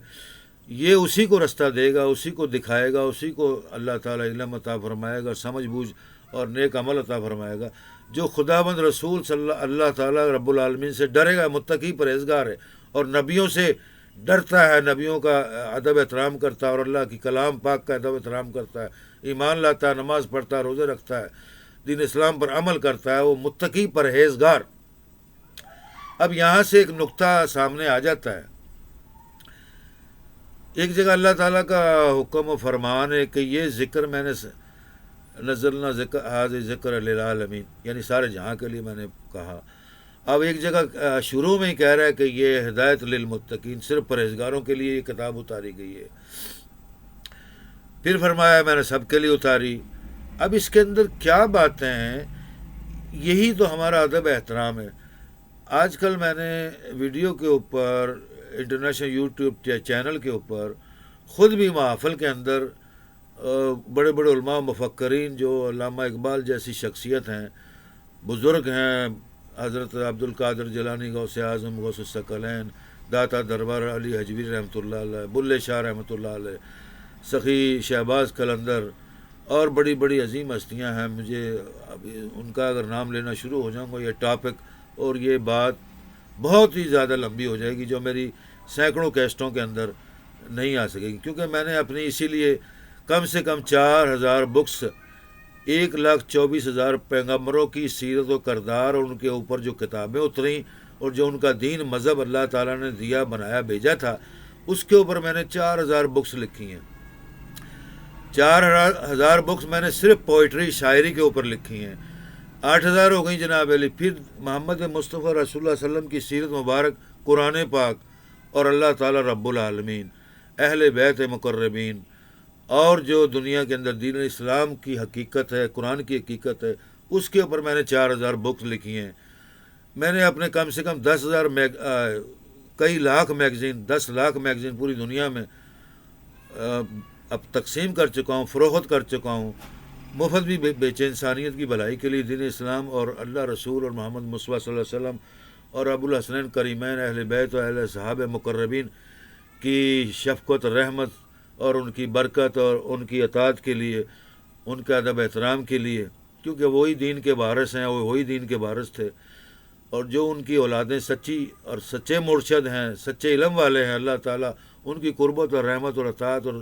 یہ اسی کو رستہ دے گا، اسی کو دکھائے گا، اسی کو اللہ تعالیٰ علم عطا فرمائے گا، سمجھ بوجھ اور نیک عمل عطا فرمائے گا۔ جو خداوند رسول صلی اللہ تعالیٰ رب العالمین سے ڈرے گا، متقی پرہیزگار ہے، اور نبیوں سے ڈرتا ہے، نبیوں کا ادب احترام کرتا ہے، اور اللہ کی کلام پاک کا ادب احترام کرتا ہے، ایمان لاتا ہے، نماز پڑھتا ہے، روزے رکھتا ہے، دین اسلام پر عمل کرتا ہے، وہ متقی پرہیزگار۔ اب یہاں سے ایک نقطہ سامنے آ جاتا ہے، ایک جگہ اللہ تعالیٰ کا حکم و فرمان ہے کہ یہ ذکر میں نے نزلنا ذکر حاضر ذکر للعالمین، یعنی سارے جہاں کے لیے میں نے کہا۔ اب ایک جگہ شروع میں ہی کہہ رہا ہے کہ یہ ہدایت للمتقین، صرف پرہیزگاروں کے لیے یہ کتاب اتاری گئی ہے۔ پھر فرمایا میں نے سب کے لیے اتاری۔ اب اس کے اندر کیا باتیں ہیں، یہی تو ہمارا ادب احترام ہے۔ آج کل میں نے ویڈیو کے اوپر، انٹرنیشنل یوٹیوب چینل کے اوپر، خود بھی محافل کے اندر بڑے بڑے علماء و مفکرین جو علامہ اقبال جیسی شخصیت ہیں، بزرگ ہیں، حضرت عبد القادر جیلانی غوث اعظم، غوث الثقلین، داتا دربار علی حجویری رحمۃ اللہ علیہ، بلے شاہ رحمۃ اللہ علیہ، سخی شہباز قلندر اور بڑی بڑی عظیم ہستیاں ہیں۔ مجھے اب ان کا اگر نام لینا شروع ہو جاؤں گا یہ ٹاپک اور یہ بات بہت ہی زیادہ لمبی ہو جائے گی، جو میری سینکڑوں کیسٹوں کے اندر نہیں آ سکے گی، کیونکہ میں نے اپنی اسی لیے کم سے کم 4000 بکس، 1,24,000 پیغمبروں کی سیرت و کردار اور ان کے اوپر جو کتابیں اتریں اور جو ان کا دین مذہب اللہ تعالیٰ نے دیا، بنایا، بھیجا تھا، اس کے اوپر میں نے 4000 بکس لکھی ہیں۔ 4000 بکس میں نے صرف پوئٹری، شاعری کے اوپر لکھی ہیں۔ 8000 ہو گئی جناب علی۔ پھر محمد مصطفیٰ رسول اللہ علیہ وسلم کی سیرت مبارک، قرآن پاک اور اللہ تعالیٰ رب العالمین، اہل بیت مقربین، اور جو دنیا کے اندر دین اسلام کی حقیقت ہے، قرآن کی حقیقت ہے، اس کے اوپر میں نے 4000 بکس لکھی ہیں۔ میں نے اپنے کم سے کم 10,000 کئی لاکھ میگزین، 10 لاکھ میگزین پوری دنیا میں اب تقسیم کر چکا ہوں، فروخت کر چکا ہوں، مفت بھی بیچے انسانیت کی بھلائی کے لیے، دین اسلام اور اللہ رسول اور محمد مصطفیٰ صلی اللہ علیہ وسلم اور ابو الحسنین کریمین، اہل بیت و اہل صحابہ مقربین کی شفقت، رحمت اور ان کی برکت اور ان کی اطاعت کے لیے، ان کے ادب احترام کے لیے، کیونکہ وہی دین کے وارث ہیں، وہی دین کے وارث تھے، اور جو ان کی اولادیں سچی اور سچے مرشد ہیں، سچے علم والے ہیں، اللہ تعالیٰ ان کی قربت اور رحمت اور اطاعت اور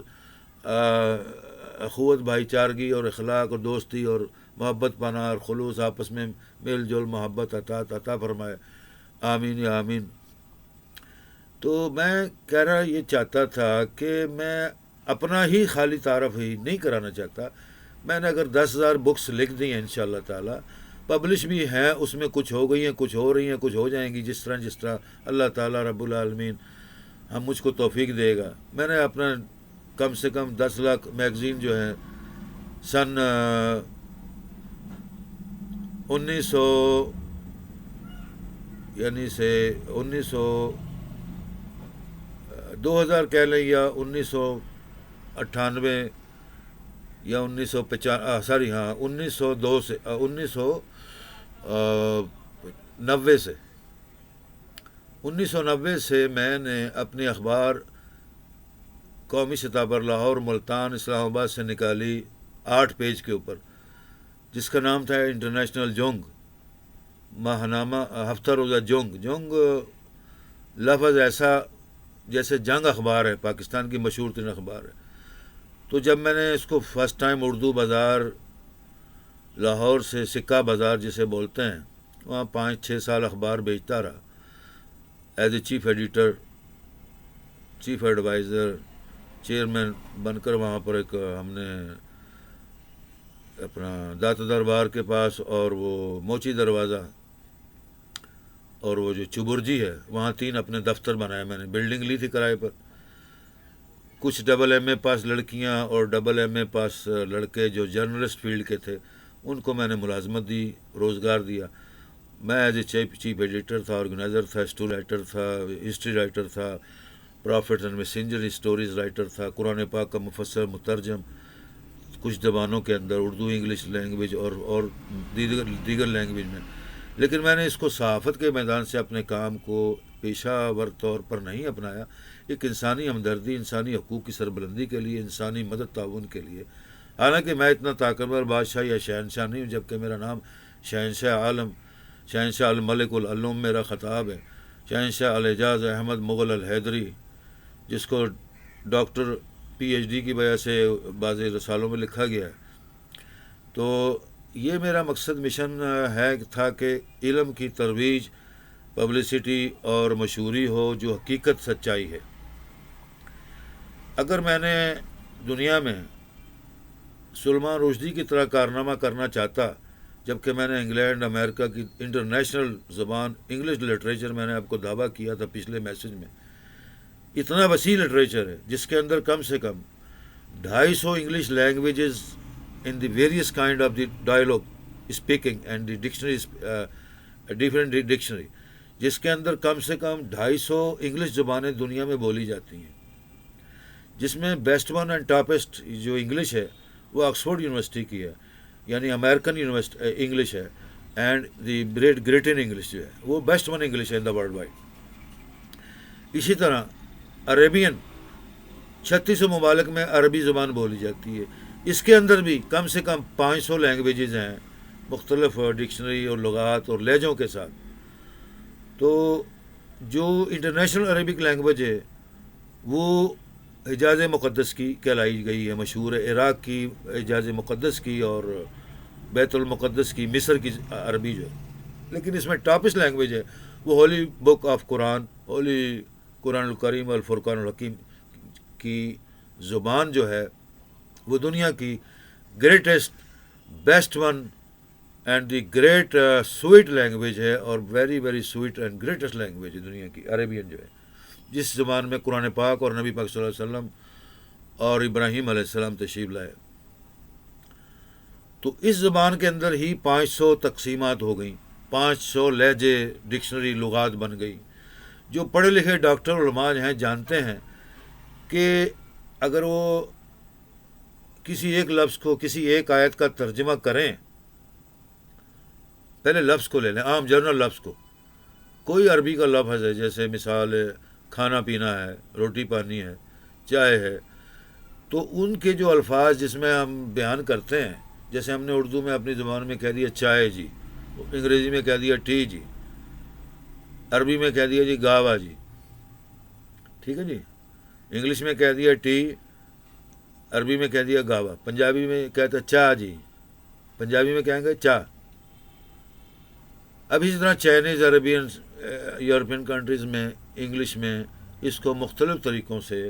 اخوت، بھائی چارگی اور اخلاق اور دوستی اور محبت، پناہ اور خلوص، آپس میں میل جول، محبت، اطاعت عطا فرمائے، آمین یا آمین۔ تو میں کہہ رہا یہ چاہتا تھا کہ میں اپنا ہی خالی تعارف ہی نہیں کرانا چاہتا۔ میں نے اگر 10,000 بکس لکھ دی ہیں انشاءاللہ تعالی، پبلش بھی ہیں، اس میں کچھ ہو گئی ہیں، کچھ ہو رہی ہیں، کچھ ہو جائیں گی، جس طرح اللہ تعالیٰ رب العالمین ہم مجھ کو توفیق دے گا۔ میں نے اپنا کم سے کم 10 لاکھ میگزین جو ہیں سن 2000 کہہ لیں یا 1998 یا 1902 سے 1990 سے میں نے اپنی اخبار قومی سطح پر لاہور، ملتان، اسلام آباد سے نکالی 8 پیج کے اوپر، جس کا نام تھا انٹرنیشنل جونگ، ماہنامہ ہفتہ روزہ جونگ۔ جونگ لفظ ایسا جیسے جنگ اخبار ہے، پاکستان کی مشہور ترین اخبار ہے۔ تو جب میں نے اس کو فرسٹ ٹائم اردو بازار لاہور سے، سکہ بازار جسے بولتے ہیں، وہاں 5-6 سال اخبار بیچتا رہا as a chief editor, chief adviser, chairman بن کر۔ وہاں پر ایک ہم نے اپنا داتا دربار کے پاس اور وہ موچی دروازہ اور وہ جو چبرجی ہے، وہاں 3 اپنے دفتر بنائے میں نے، بلڈنگ لی تھی کرائے پر۔ کچھ ڈبل ایم اے پاس لڑکیاں اور ڈبل ایم اے پاس لڑکے جو جرنلسٹ فیلڈ کے تھے، ان کو میں نے ملازمت دی، روزگار دیا۔ میں ایز اے چیف ایڈیٹر تھا، آرگنائزر تھا، اسٹوری رائٹر تھا، ہسٹری رائٹر تھا، prophets and messenger stories writer تھا، قرآن پاک کا مفسر، مترجم کچھ زبانوں کے اندر، اردو، انگلش لینگویج اور دیگر لینگویج میں۔ لیکن میں نے اس کو صحافت کے میدان سے اپنے کام کو پیشہ ور طور پر نہیں اپنایا، ایک انسانی ہمدردی، انسانی حقوق کی سربلندی کے لیے، انسانی مدد تعاون کے لیے۔ حالانکہ میں اتنا طاقتور بادشاہ یا شہنشاہ نہیں ہوں، جبکہ میرا نام شہنشاہ عالم، شہنشاہ الملک العلوم میرا خطاب ہے، شہنشاہ الحجاز احمد مغل الحیدری، جس کو ڈاکٹر پی ایچ ڈی کی وجہ سے بعض رسالوں میں لکھا گیا ہے. تو یہ میرا مقصد مشن تھا کہ علم کی ترویج، پبلسٹی اور مشہوری ہو جو حقیقت سچائی ہے. اگر میں نے دنیا میں سلمان رشدی کی طرح کارنامہ کرنا چاہتا، جبکہ میں نے انگلینڈ امریکہ کی انٹرنیشنل زبان انگلش لٹریچر، میں نے آپ کو دعویٰ کیا تھا پچھلے میسج میں، اتنا وسیع لٹریچر ہے جس کے اندر کم سے کم 250 English languages in the various kind of the dialogue speaking and the dictionaries different dictionary، جس کے اندر کم سے کم 250 انگلش زبانیں دنیا میں بولی جاتی ہیں، جس میں بیسٹ ون اینڈ ٹاپسٹ جو انگلش ہے وہ آکسفورڈ یونیورسٹی کی ہے، یعنی امریکن انگلش ہے، اینڈ دی گریٹن انگلش جو ہے وہ بیسٹ ون انگلش ہے ان دا ورلڈ وائڈ. اسی طرح عربین 36 ممالک میں عربی زبان بولی جاتی ہے، اس کے اندر بھی کم سے کم 500 لینگویجز ہیں مختلف ڈکشنری اور لغات اور لہجوں کے ساتھ. تو جو انٹرنیشنل عربک لینگویج ہے وہ حجاز مقدس کی کہلائی گئی ہے، مشہور ہے، عراق کی حجاز مقدس کی اور بیت المقدس کی، مصر کی عربی جو ہے. لیکن اس میں ٹاپسٹ لینگویج ہے وہ ہولی بک آف قرآن، ہولی قرآن الکریم الفرقان الحکیم کی زبان جو ہے وہ دنیا کی greatest, best one and the great sweet language ہے، اور very very sweet and greatest language ہے دنیا کی عربین جو ہے، جس زبان میں قرآن پاک اور نبی پاک صلی اللہ علیہ وسلم اور ابراہیم علیہ السلام تشریف لائے. تو اس زبان کے اندر ہی 500 تقسیمات ہو گئیں، 500 لہجے، ڈکشنری، لغات بن گئی. جو پڑھے لکھے ڈاکٹر علماء ہیں جانتے ہیں کہ اگر وہ کسی ایک لفظ کو، کسی ایک آیت کا ترجمہ کریں، پہلے لفظ کو لے لیں، عام جنرل لفظ کو، کوئی عربی کا لفظ ہے جیسے مثال ہے کھانا پینا ہے، روٹی پانی ہے، چائے ہے، تو ان کے جو الفاظ جس میں ہم بیان کرتے ہیں، جیسے ہم نے اردو میں اپنی زبان میں کہہ دیا چائے جی، انگریزی میں کہہ دیا ٹی جی، عربی میں کہہ دیا جی گاوا جی، ٹھیک ہے جی، انگلش میں کہہ دیا ٹی، عربی میں کہہ دیا گاوا، پنجابی میں کہتا چا جی، پنجابی میں کہیں گے چا. اب اسی طرح چائنیز، عربین، یورپین کنٹریز میں انگلش میں اس کو مختلف طریقوں سے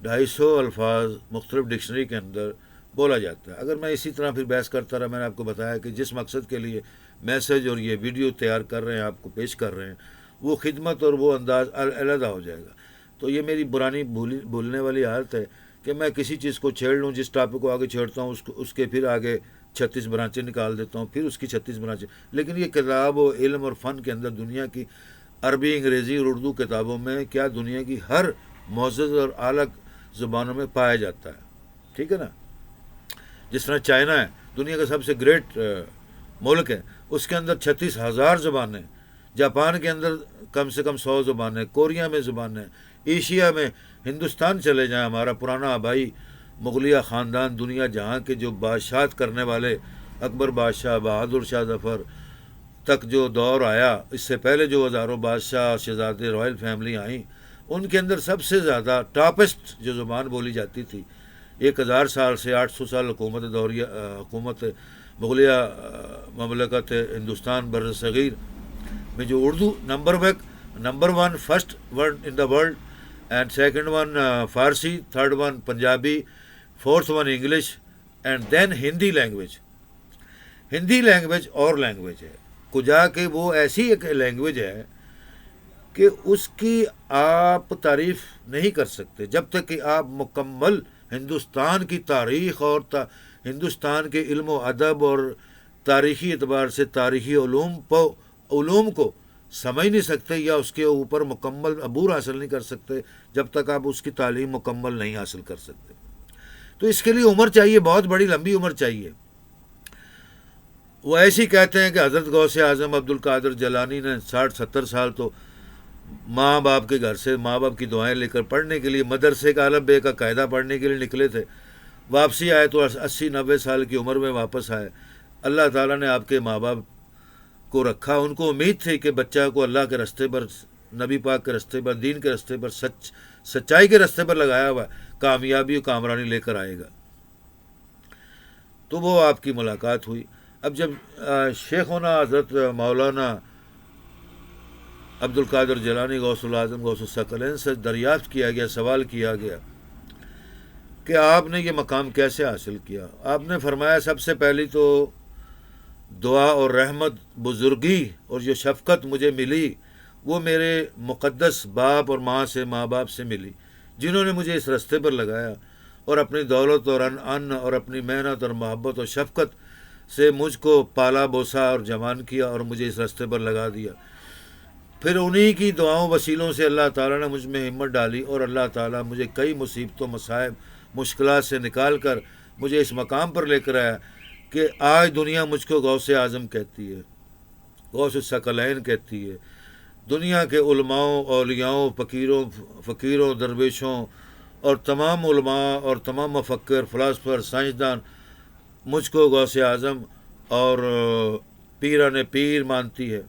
250 الفاظ مختلف ڈکشنری کے اندر بولا جاتا ہے. اگر میں اسی طرح پھر بحث کرتا رہا، میں نے آپ کو بتایا کہ جس مقصد کے لیے میسج اور یہ ویڈیو تیار کر رہے ہیں، آپ کو پیش کر رہے ہیں، وہ خدمت اور وہ انداز علیحدہ ہو جائے گا. تو یہ میری پرانی بھولنے والی حالت ہے کہ میں کسی چیز کو چھیڑ لوں، جس ٹاپک کو آگے چھیڑتا ہوں اس کے پھر آگے 36 برانچیں نکال دیتا ہوں، پھر اس کی 36 برانچیں. لیکن یہ کتاب و علم اور فن کے اندر دنیا کی عربی، انگریزی اور اردو کتابوں میں کیا دنیا کی ہر معزز اور اعلیٰ زبانوں میں پایا جاتا ہے، ٹھیک ہے نا. جس طرح چائنا ہے دنیا کا سب سے گریٹ ملک ہے، اس کے اندر 36,000 زبانیں، جاپان کے اندر کم سے کم 100 زبانیں، کوریا میں زبانیں، ایشیا میں ہندوستان چلے جائیں، ہمارا پرانا آبائی مغلیہ خاندان، دنیا جہاں کے جو بادشاہت کرنے والے، اکبر بادشاہ، بہادر شاہ ظفر تک جو دور آیا، اس سے پہلے جو ہزاروں بادشاہ، شہزادے، رائل فیملی آئیں، ان کے اندر سب سے زیادہ ٹاپسٹ جو زبان بولی جاتی تھی 1000 سال سے 800 سال حکومت مغلیہ مملکت ہندوستان بر صغیر میں، جو Urdu number one first word in the world, and second one Farsi, third one Punjabi, fourth one English, and then Hindi language. Hindi language اور لینگویج ہے کجا کہ وہ ایسی ایک لینگویج ہے کہ اس کی آپ تعریف نہیں کر سکتے جب تک کہ آپ مکمل ہندوستان کی تاریخ اور ہندوستان کے علم و ادب اور تاریخی اعتبار سے تاریخی علوم کو سمجھ نہیں سکتے، یا اس کے اوپر مکمل عبور حاصل نہیں کر سکتے جب تک آپ اس کی تعلیم مکمل نہیں حاصل کر سکتے. تو اس کے لیے عمر چاہیے، بہت بڑی لمبی عمر چاہیے. وہ ایسے ہی کہتے ہیں کہ حضرت غوث اعظم عبد القادر جیلانی نے 60-70 سال تو ماں باپ کے گھر سے ماں باپ کی دعائیں لے کر پڑھنے کے لیے مدرسے کا الف بے کا قاعدہ پڑھنے کے لیے نکلے تھے. واپسی آئے تو 80-90 سال کی عمر میں واپس آئے. اللہ تعالیٰ نے آپ کے ماں باپ کو رکھا، ان کو امید تھی کہ بچہ کو اللہ کے راستے پر نبی پاک کے رستے پر، دین کے رستے پر، سچائی کے رستے پر لگایا ہوا ہے، کامیابی و کامرانی لے کر آئے گا۔ تو وہ آپ کی ملاقات ہوئی۔ اب جب شیخنا حضرت مولانا عبد القادر جیلانی غوث العظم غوث الثقلین سے دریافت کیا گیا، سوال کیا گیا کہ آپ نے یہ مقام کیسے حاصل کیا؟ آپ نے فرمایا سب سے پہلی تو دعا اور رحمت، بزرگی اور جو شفقت مجھے ملی وہ میرے مقدس باپ اور ماں باپ سے ملی، جنہوں نے مجھے اس رستے پر لگایا اور اپنی دولت اور ان اور اپنی محنت اور محبت اور شفقت سے مجھ کو پالا بوسا اور جوان کیا اور مجھے اس رستے پر لگا دیا۔ پھر انہی کی دعاؤں وسیلوں سے اللہ تعالیٰ نے مجھ میں ہمت ڈالی اور اللہ تعالیٰ مجھے کئی مصیبتوں، مصائب، مشکلات سے نکال کر مجھے اس مقام پر لے کر آیا کہ آج دنیا مجھ کو غوث اعظم کہتی ہے، غوث الثقلین کہتی ہے۔ دنیا کے علماؤں، اولیاؤں، فقیروں، درویشوں اور تمام علماء اور تمام مفکر، فلاسفر، سائنسدان مجھ کو غوث اعظم اور پیران پیر مانتی ہے،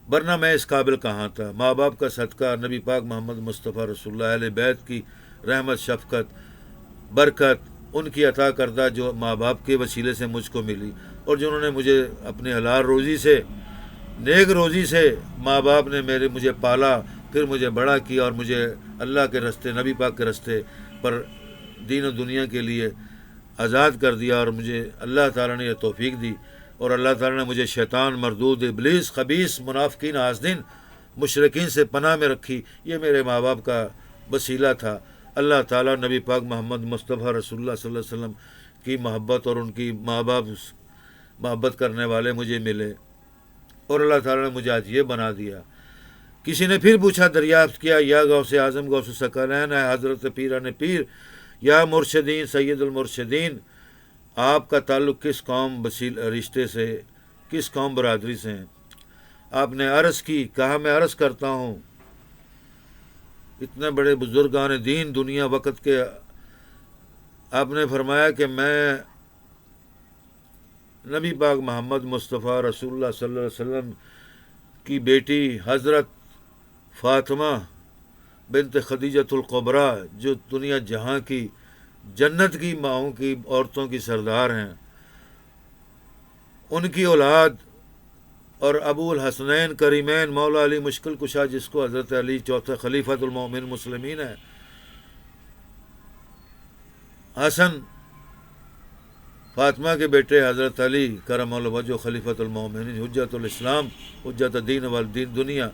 ورنہ میں اس قابل کہاں تھا۔ ماں باپ کا صدقہ، نبی پاک محمد مصطفیٰ رسول اللہ، اہل بیت کی رحمت، شفقت، برکت ان کی عطا کردہ جو ماں باپ کے وسیلے سے مجھ کو ملی، اور جنہوں نے مجھے اپنی حلال روزی سے، نیک روزی سے، ماں باپ نے مجھے پالا، پھر مجھے بڑا کیا اور مجھے اللہ کے رستے، نبی پاک کے رستے پر دین و دنیا کے لیے آزاد کر دیا، اور مجھے اللہ تعالیٰ نے یہ توفیق دی، اور اللہ تعالیٰ نے مجھے شیطان، مردود، ابلیس، خبیث، منافقین، حاسدین، مشرکین سے پناہ میں رکھی۔ یہ میرے ماں باپ کا وسیلہ تھا۔ اللہ تعالیٰ نبی پاک محمد مصطفیٰ رسول اللہ صلی اللہ علیہ وسلم کی محبت اور ان کی ماں باپ محبت کرنے والے مجھے ملے، اور اللہ تعالیٰ نے مجھے آج یہ بنا دیا۔ کسی نے پھر پوچھا، دریافت کیا، یا غوث اعظم غوث الثقلین ہے حضرت پیران پیر، یا مرشدین سید المرشدین، آپ کا تعلق کس قوم رشتے سے، کس قوم برادری سے ہیں؟ آپ نے عرض کی، کہا میں عرض کرتا ہوں، اتنے بڑے بزرگان دین دنیا وقت کے، آپ نے فرمایا کہ میں نبی پاک محمد مصطفیٰ رسول اللہ صلی اللہ علیہ وسلم کی بیٹی حضرت فاطمہ بنت خدیجۃ الکبریٰ، جو دنیا جہاں کی جنت کی ماؤں کی عورتوں کی سردار ہیں، ان کی اولاد، اور ابو الحسنین کریمین مولا علی مشکل کشا، جس کو حضرت علی چوتھے خلیفۃ المومن مسلمین ہے، حسن فاطمہ کے بیٹے حضرت علی کرم اللہ وجہ خلیفۃ المومنین، حجت الاسلام، حجت الدین والدین دنیا،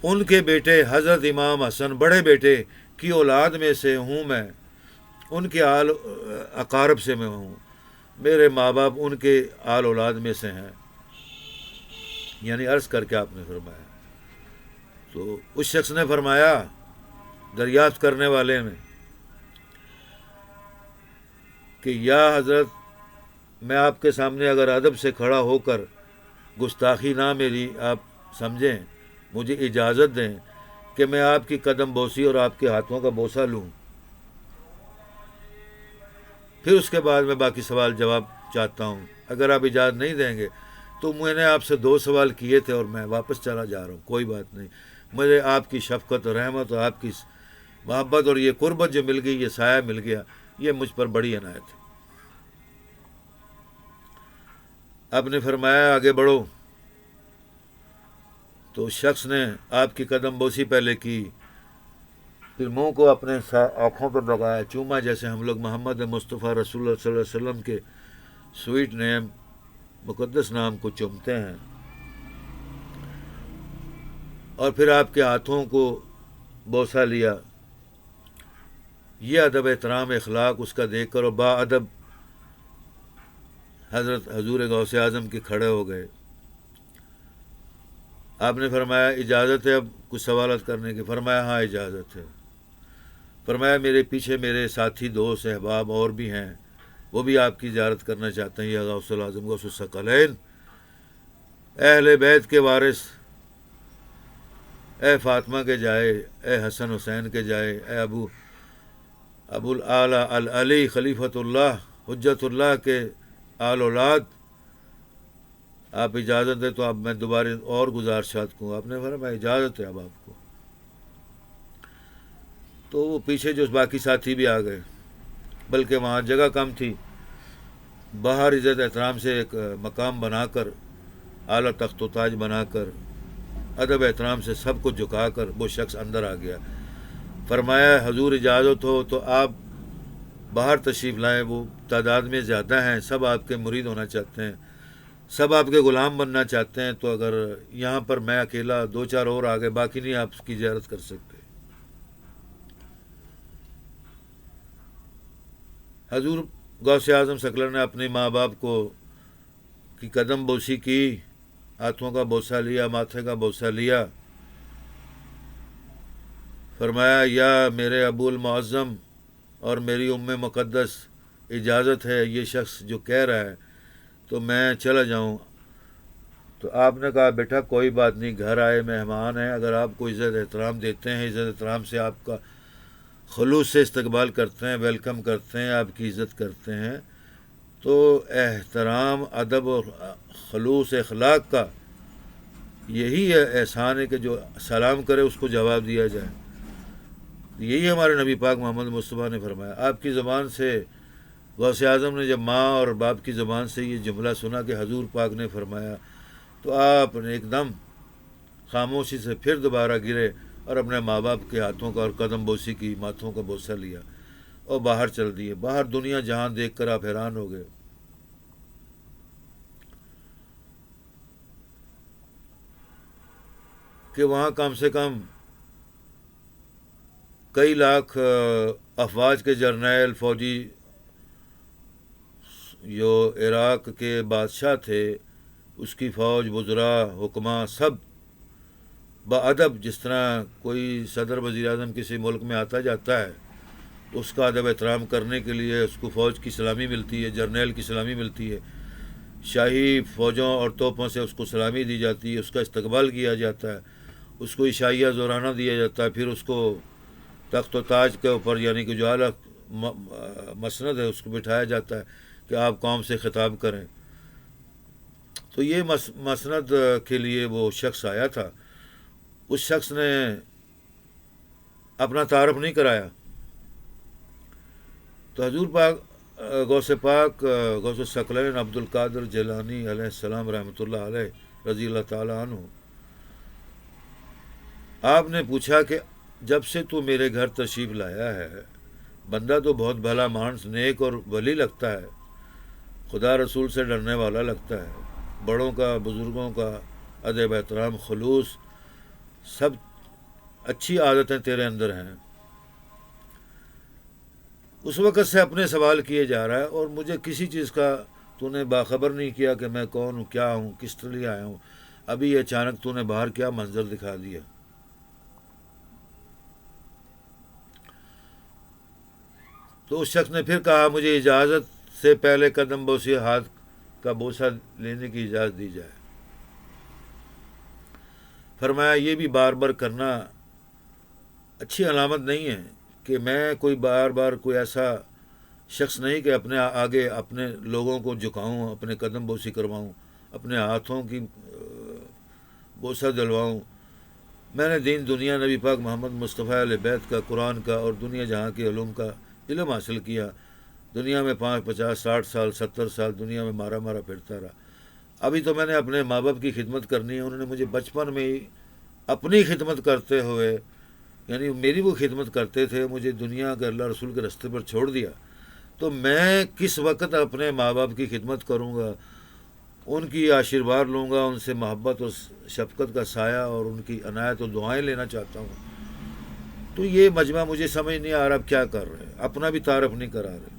ان کے بیٹے حضرت امام حسن بڑے بیٹے کی اولاد میں سے ہوں میں، ان کے آل اقارب سے میں ہوں، میرے ماں باپ ان کے آل اولاد میں سے ہیں، یعنی عرض کر کے آپ نے فرمایا۔ تو اس شخص نے فرمایا، دریافت کرنے والے نے، کہ یا حضرت، میں آپ کے سامنے اگر ادب سے کھڑا ہو کر گستاخی نہ میری آپ سمجھیں، مجھے اجازت دیں کہ میں آپ کی قدم بوسی اور آپ کے ہاتھوں کا بوسہ لوں، پھر اس کے بعد میں باقی سوال جواب چاہتا ہوں۔ اگر آپ اجازت نہیں دیں گے تو میں نے آپ سے 2 سوال کیے تھے اور میں واپس چلا جا رہا ہوں، کوئی بات نہیں، مجھے آپ کی شفقت اور رحمت اور آپ کی محبت اور یہ قربت جو مل گئی، یہ سایہ مل گیا، یہ مجھ پر بڑی عنایت ہے۔ آپ نے فرمایا آگے بڑھو، تو اس شخص نے آپ کی قدم بوسی پہلے کی، پھر منہ کو اپنے آنکھوں پر لگایا، چوما، جیسے ہم لوگ محمد مصطفیٰ رسول اللہ صلی اللہ علیہ وسلم کے سویٹ نیم، مقدس نام کو چومتے ہیں، اور پھر آپ کے ہاتھوں کو بوسہ لیا۔ یہ ادب، احترام، اخلاق اس کا دیکھ کر، اور با ادب حضرت حضور غوث اعظم کے کھڑے ہو گئے۔ آپ نے فرمایا اجازت ہے اب کچھ سوالات کرنے کی؟ فرمایا ہاں اجازت ہے۔ فرمایا میرے پیچھے میرے ساتھی، دوست، احباب اور بھی ہیں، وہ بھی آپ کی زیارت کرنا چاہتے ہیں، یا غوث العظم غوث الثقلین، اہل بیت کے وارث، اے فاطمہ کے جائے، اے حسن حسین کے جائے، اے ابو الاعلی العلی خلیفۃ اللہ حجت اللہ کے آل اولاد، آپ اجازت دیں تو اب میں دوبارہ اور گزارشات کوں. آپ نے فرمایا اجازت ہے اب آپ کو. تو وہ پیچھے جو باقی ساتھی بھی آ گئے، بلکہ وہاں جگہ کم تھی. باہر عزت احترام سے ایک مقام بنا کر، اعلیٰ تخت و تاج بنا کر، ادب احترام سے سب کو جھکا کر وہ شخص اندر آ گیا. فرمایا حضور اجازت ہو تو آپ باہر تشریف لائیں. وہ تعداد میں زیادہ ہیں، سب آپ کے مرید ہونا چاہتے ہیں، سب آپ کے غلام بننا چاہتے ہیں. تو اگر یہاں پر میں اکیلا، دو چار اور آگے، باقی نہیں آپ کی زیارت کر سکتے. حضور غوث اعظم ثقلین نے اپنے ماں باپ کو کی قدم بوسی کی، ہاتھوں کا بوسہ لیا، ماتھے کا بوسہ لیا. فرمایا یا میرے ابو المعظم اور میری ام مقدس، اجازت ہے یہ شخص جو کہہ رہا ہے تو میں چلا جاؤں. تو آپ نے کہا بیٹا کوئی بات نہیں، گھر آئے مہمان ہیں، اگر آپ کو عزت احترام دیتے ہیں، عزت احترام سے آپ کا خلوص سے استقبال کرتے ہیں، ویلکم کرتے ہیں، آپ کی عزت کرتے ہیں، تو احترام، ادب اور خلوص اخلاق کا یہی احسان ہے کہ جو سلام کرے اس کو جواب دیا جائے. یہی ہمارے نبی پاک محمد مصطفیٰ نے فرمایا. آپ کی زبان سے غوث اعظم نے جب ماں اور باپ کی زبان سے یہ جملہ سنا کہ حضور پاک نے فرمایا، تو آپ نے ایک دم خاموشی سے پھر دوبارہ گرے اور اپنے ماں باپ کے ہاتھوں کا اور قدم بوسی کی، ماتھوں کا بوسہ لیا اور باہر چل دیے. باہر دنیا جہاں دیکھ کر آپ حیران ہو گئے. کہ وہاں کم سے کم کئی لاکھ افواج کے جرنیل، فوجی، جو عراق کے بادشاہ تھے، اس کی فوج، وزراء، حکماء، سب بادب. جس طرح کوئی صدر وزیر اعظم کسی ملک میں آتا جاتا ہے، اس کا ادب احترام کرنے کے لیے اس کو فوج کی سلامی ملتی ہے، جرنیل کی سلامی ملتی ہے، شاہی فوجوں اور توپوں سے اس کو سلامی دی جاتی ہے، اس کا استقبال کیا جاتا ہے، اس کو عشائیہ زورانہ دیا جاتا ہے، پھر اس کو تخت و تاج کے اوپر، یعنی کہ جو اعلیٰ مسند ہے، اس کو بٹھایا جاتا ہے کہ آپ قوم سے خطاب کریں. تو یہ مسند کے لیے وہ شخص آیا تھا. اس شخص نے اپنا تعارف نہیں کرایا. تو حضور پاک غوث الثقلین عبد القادر جیلانی علیہ السلام رحمۃ اللہ علیہ رضی اللہ تعالیٰ عنہ، آپ نے پوچھا کہ جب سے تو میرے گھر تشریف لایا ہے، بندہ تو بہت بھلا مانس، نیک اور ولی لگتا ہے، خدا رسول سے ڈرنے والا لگتا ہے، بڑوں کا، بزرگوں کا ادب احترام، خلوص، سب اچھی عادتیں تیرے اندر ہیں. اس وقت سے اپنے سوال کیے جا رہا ہے اور مجھے کسی چیز کا تو نے باخبر نہیں کیا کہ میں کون ہوں، کیا ہوں، کس لیے آیا ہوں. ابھی یہ اچانک تو نے باہر کیا منظر دکھا دیا. تو اس شخص نے پھر کہا مجھے اجازت سے پہلے قدم بوسی، ہاتھ کا بوسہ لینے کی اجازت دی جائے. فرمایا یہ بھی بار بار کرنا اچھی علامت نہیں ہے کہ میں کوئی بار بار کوئی ایسا شخص نہیں کہ اپنے آگے اپنے لوگوں کو جھکاؤں، اپنے قدم بوسی کرواؤں، اپنے ہاتھوں کی بوسہ دلواؤں. میں نے دین دنیا، نبی پاک محمد مصطفیٰ علیہ بیت کا، قرآن کا اور دنیا جہاں کے علوم کا علم حاصل کیا. دنیا میں 50 60 سال 70 سال دنیا میں مارا پھرتا رہا. ابھی تو میں نے اپنے ماں باپ کی خدمت کرنی ہے. انہوں نے مجھے بچپن میں ہی اپنی خدمت کرتے ہوئے، یعنی میری وہ خدمت کرتے تھے، مجھے دنیا کے اللہ رسول کے راستے پر چھوڑ دیا. تو میں کس وقت اپنے ماں باپ کی خدمت کروں گا، ان کی آشیرواد لوں گا، ان سے محبت اور شفقت کا سایہ اور ان کی عنایت اور دعائیں لینا چاہتا ہوں. تو یہ مجمع مجھے سمجھ نہیں آ رہا اب کیا کر رہے ہیں، اپنا بھی تعارف نہیں کرا رہے.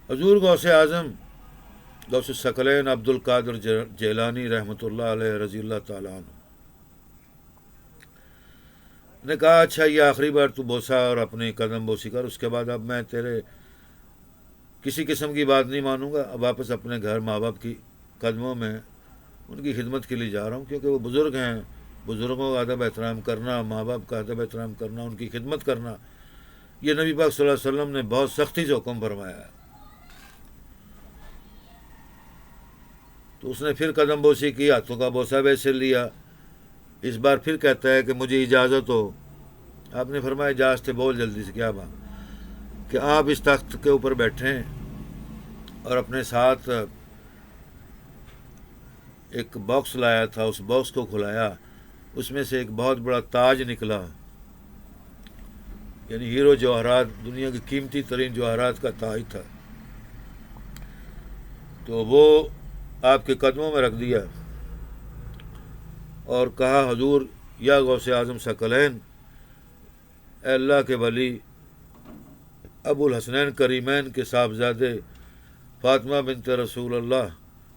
حضور غوث اعظم غوث الثقلین عبد القادر جیلانی رحمۃ اللہ علیہ رضی اللہ تعالیٰ عنہ نے کہا اچھا یہ آخری بار تو بوسا اور اپنی قدم بوسی کر، اس کے بعد اب میں تیرے کسی قسم کی بات نہیں مانوں گا. اب واپس اپنے گھر ماں باپ کی قدموں میں ان کی خدمت کے لیے جا رہا ہوں، کیونکہ وہ بزرگ ہیں. بزرگوں کا ادب احترام کرنا، ماں باپ کا ادب احترام کرنا، ان کی خدمت کرنا، یہ نبی پاک صلی اللہ علیہ وسلم نے بہت سختی سے حکم فرمایا ہے. تو اس نے پھر قدم بوسی کی، ہاتھوں کا بوسہ ویسے لیا. اس بار پھر کہتا ہے کہ مجھے اجازت ہو. آپ نے فرمایا اجازت ہے، بول جلدی سے کیا بات کہ آپ اس تخت کے اوپر بیٹھیں اور اپنے ساتھ ایک باکس لایا تھا، اس باکس کو کھلایا، اس میں سے ایک بہت بڑا تاج نکلا، یعنی ہیرو جواہرات، دنیا کی قیمتی ترین جواہرات کا تاج تھا. تو وہ آپ کے قدموں میں رکھ دیا اور کہا حضور یا غوث اعظم ثقلین، اے اللہ کے ولی ابو الحسنین کریمین کے صاحبزادے فاطمہ بنت رسول اللہ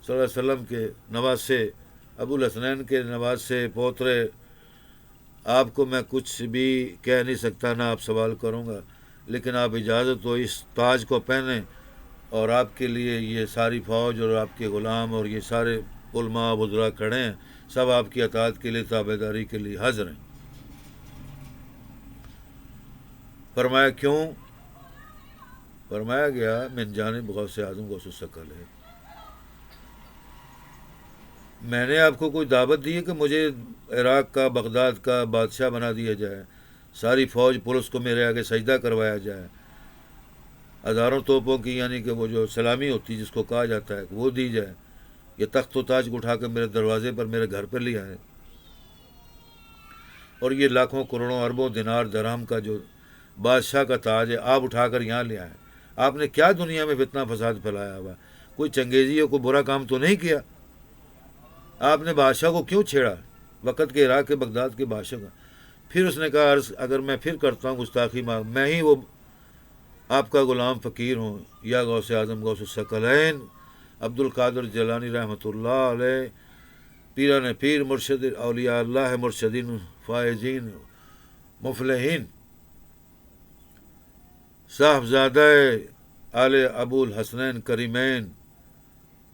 صلی اللہ علیہ وسلم کے نواسے، ابو الحسنین کے نواسے پوترے، آپ کو میں کچھ بھی کہہ نہیں سکتا، نہ آپ سوال کروں گا، لیکن آپ اجازت ہو اس تاج کو پہنیں، اور آپ کے لیے یہ ساری فوج اور آپ کے غلام اور یہ سارے علماء وزراء کھڑے ہیں، سب آپ کی اطاعت کے لیے، تابعداری کے لیے حاضر ہیں. فرمایا کیوں؟ فرمایا گیا من جانب غوث اعظم غوث الثقلین، میں نے آپ کو کوئی دعوت دی ہے کہ مجھے عراق کا، بغداد کا بادشاہ بنا دیا جائے، ساری فوج پولیس کو میرے آگے سجدہ کروایا جائے، ہزاروں توپوں کی یعنی کہ وہ جو سلامی ہوتی ہے جس کو کہا جاتا ہے وہ دی جائے، یہ تخت و تاج کو اٹھا کے میرے دروازے پر، میرے گھر پر لے آئے، اور یہ لاکھوں کروڑوں اربوں دینار درہم کا جو بادشاہ کا تاج ہے آپ اٹھا کر یہاں لے آئے. آپ نے کیا دنیا میں فتنہ فساد پھیلایا ہوا؟ کوئی چنگیزی کو برا کام تو نہیں کیا؟ آپ نے بادشاہ کو کیوں چھیڑا، وقت کے عراق کے بغداد کے بادشاہ کا؟ پھر اس نے کہا اگر میں پھر کرتا ہوں گستاخی، میں ہی وہ آپ کا غلام فقیر ہوں، یا غوث اعظم غوث الثقلین عبد القادر جیلانی رحمۃ اللہ علیہ، پیران پیر، مرشد اولیاء اللہ، مرشدین فائزین مفلحین، صاحبزادہ آل ابو الحسنین کریمین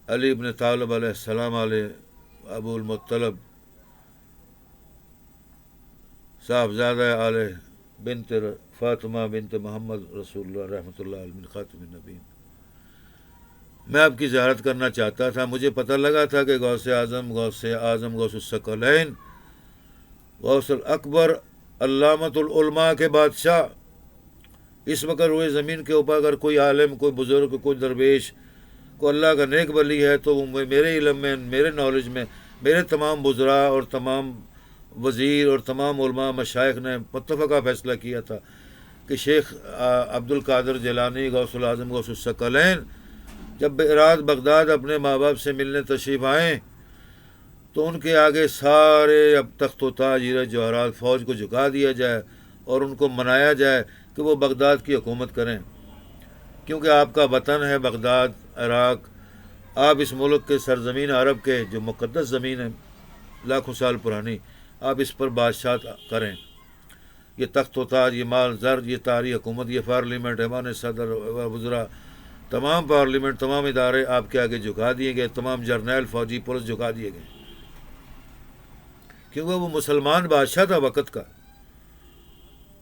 علی ابن طالب علیہ السلام، علیہ ابو المطلب، صاحبزادہ آل بنت فاطمہ بنت محمد رسول اللہ رحمۃ اللہ علیہ من خاتم النبیین. میں آپ کی زیارت کرنا چاہتا تھا، مجھے پتہ لگا تھا کہ غوث اعظم غوث الثقلین غوث الاکبر علامۃ العلماء کے بادشاہ، اس وقت روئے زمین کے اوپر اگر کوئی عالم، کوئی بزرگ، کوئی درویش، کوئی اللہ کا نیک ولی ہے تو وہ میرے علم میں، میرے نالج میں، میرے تمام وزراء اور تمام وزیر اور تمام علماء مشائخ نے متفقہ فیصلہ کیا تھا کہ شیخ عبد القادر جیلانی غوث الاعظم غوث الثقلین جب عراق بغداد اپنے ماں باپ سے ملنے تشریف آئیں تو ان کے آگے سارے اب تخت و تاج، ہیرے جواہرات، فوج کو جھکا دیا جائے اور ان کو منایا جائے کہ وہ بغداد کی حکومت کریں، کیونکہ آپ کا وطن ہے بغداد، عراق، آپ اس ملک کے سرزمین عرب کے جو مقدس زمین ہے لاکھوں سال پرانی، آپ اس پر بادشاہ کریں. یہ تخت و تاج، یہ مال زر، یہ تاری حکومت، یہ پارلیمنٹ، ایوان صدر، وزراء، تمام پارلیمنٹ، تمام ادارے آپ کے آگے جھکا دیے گئے، تمام جرنیل، فوجی، پولیس جھکا دیے گئے، کیونکہ وہ مسلمان بادشاہ تھا وقت کا،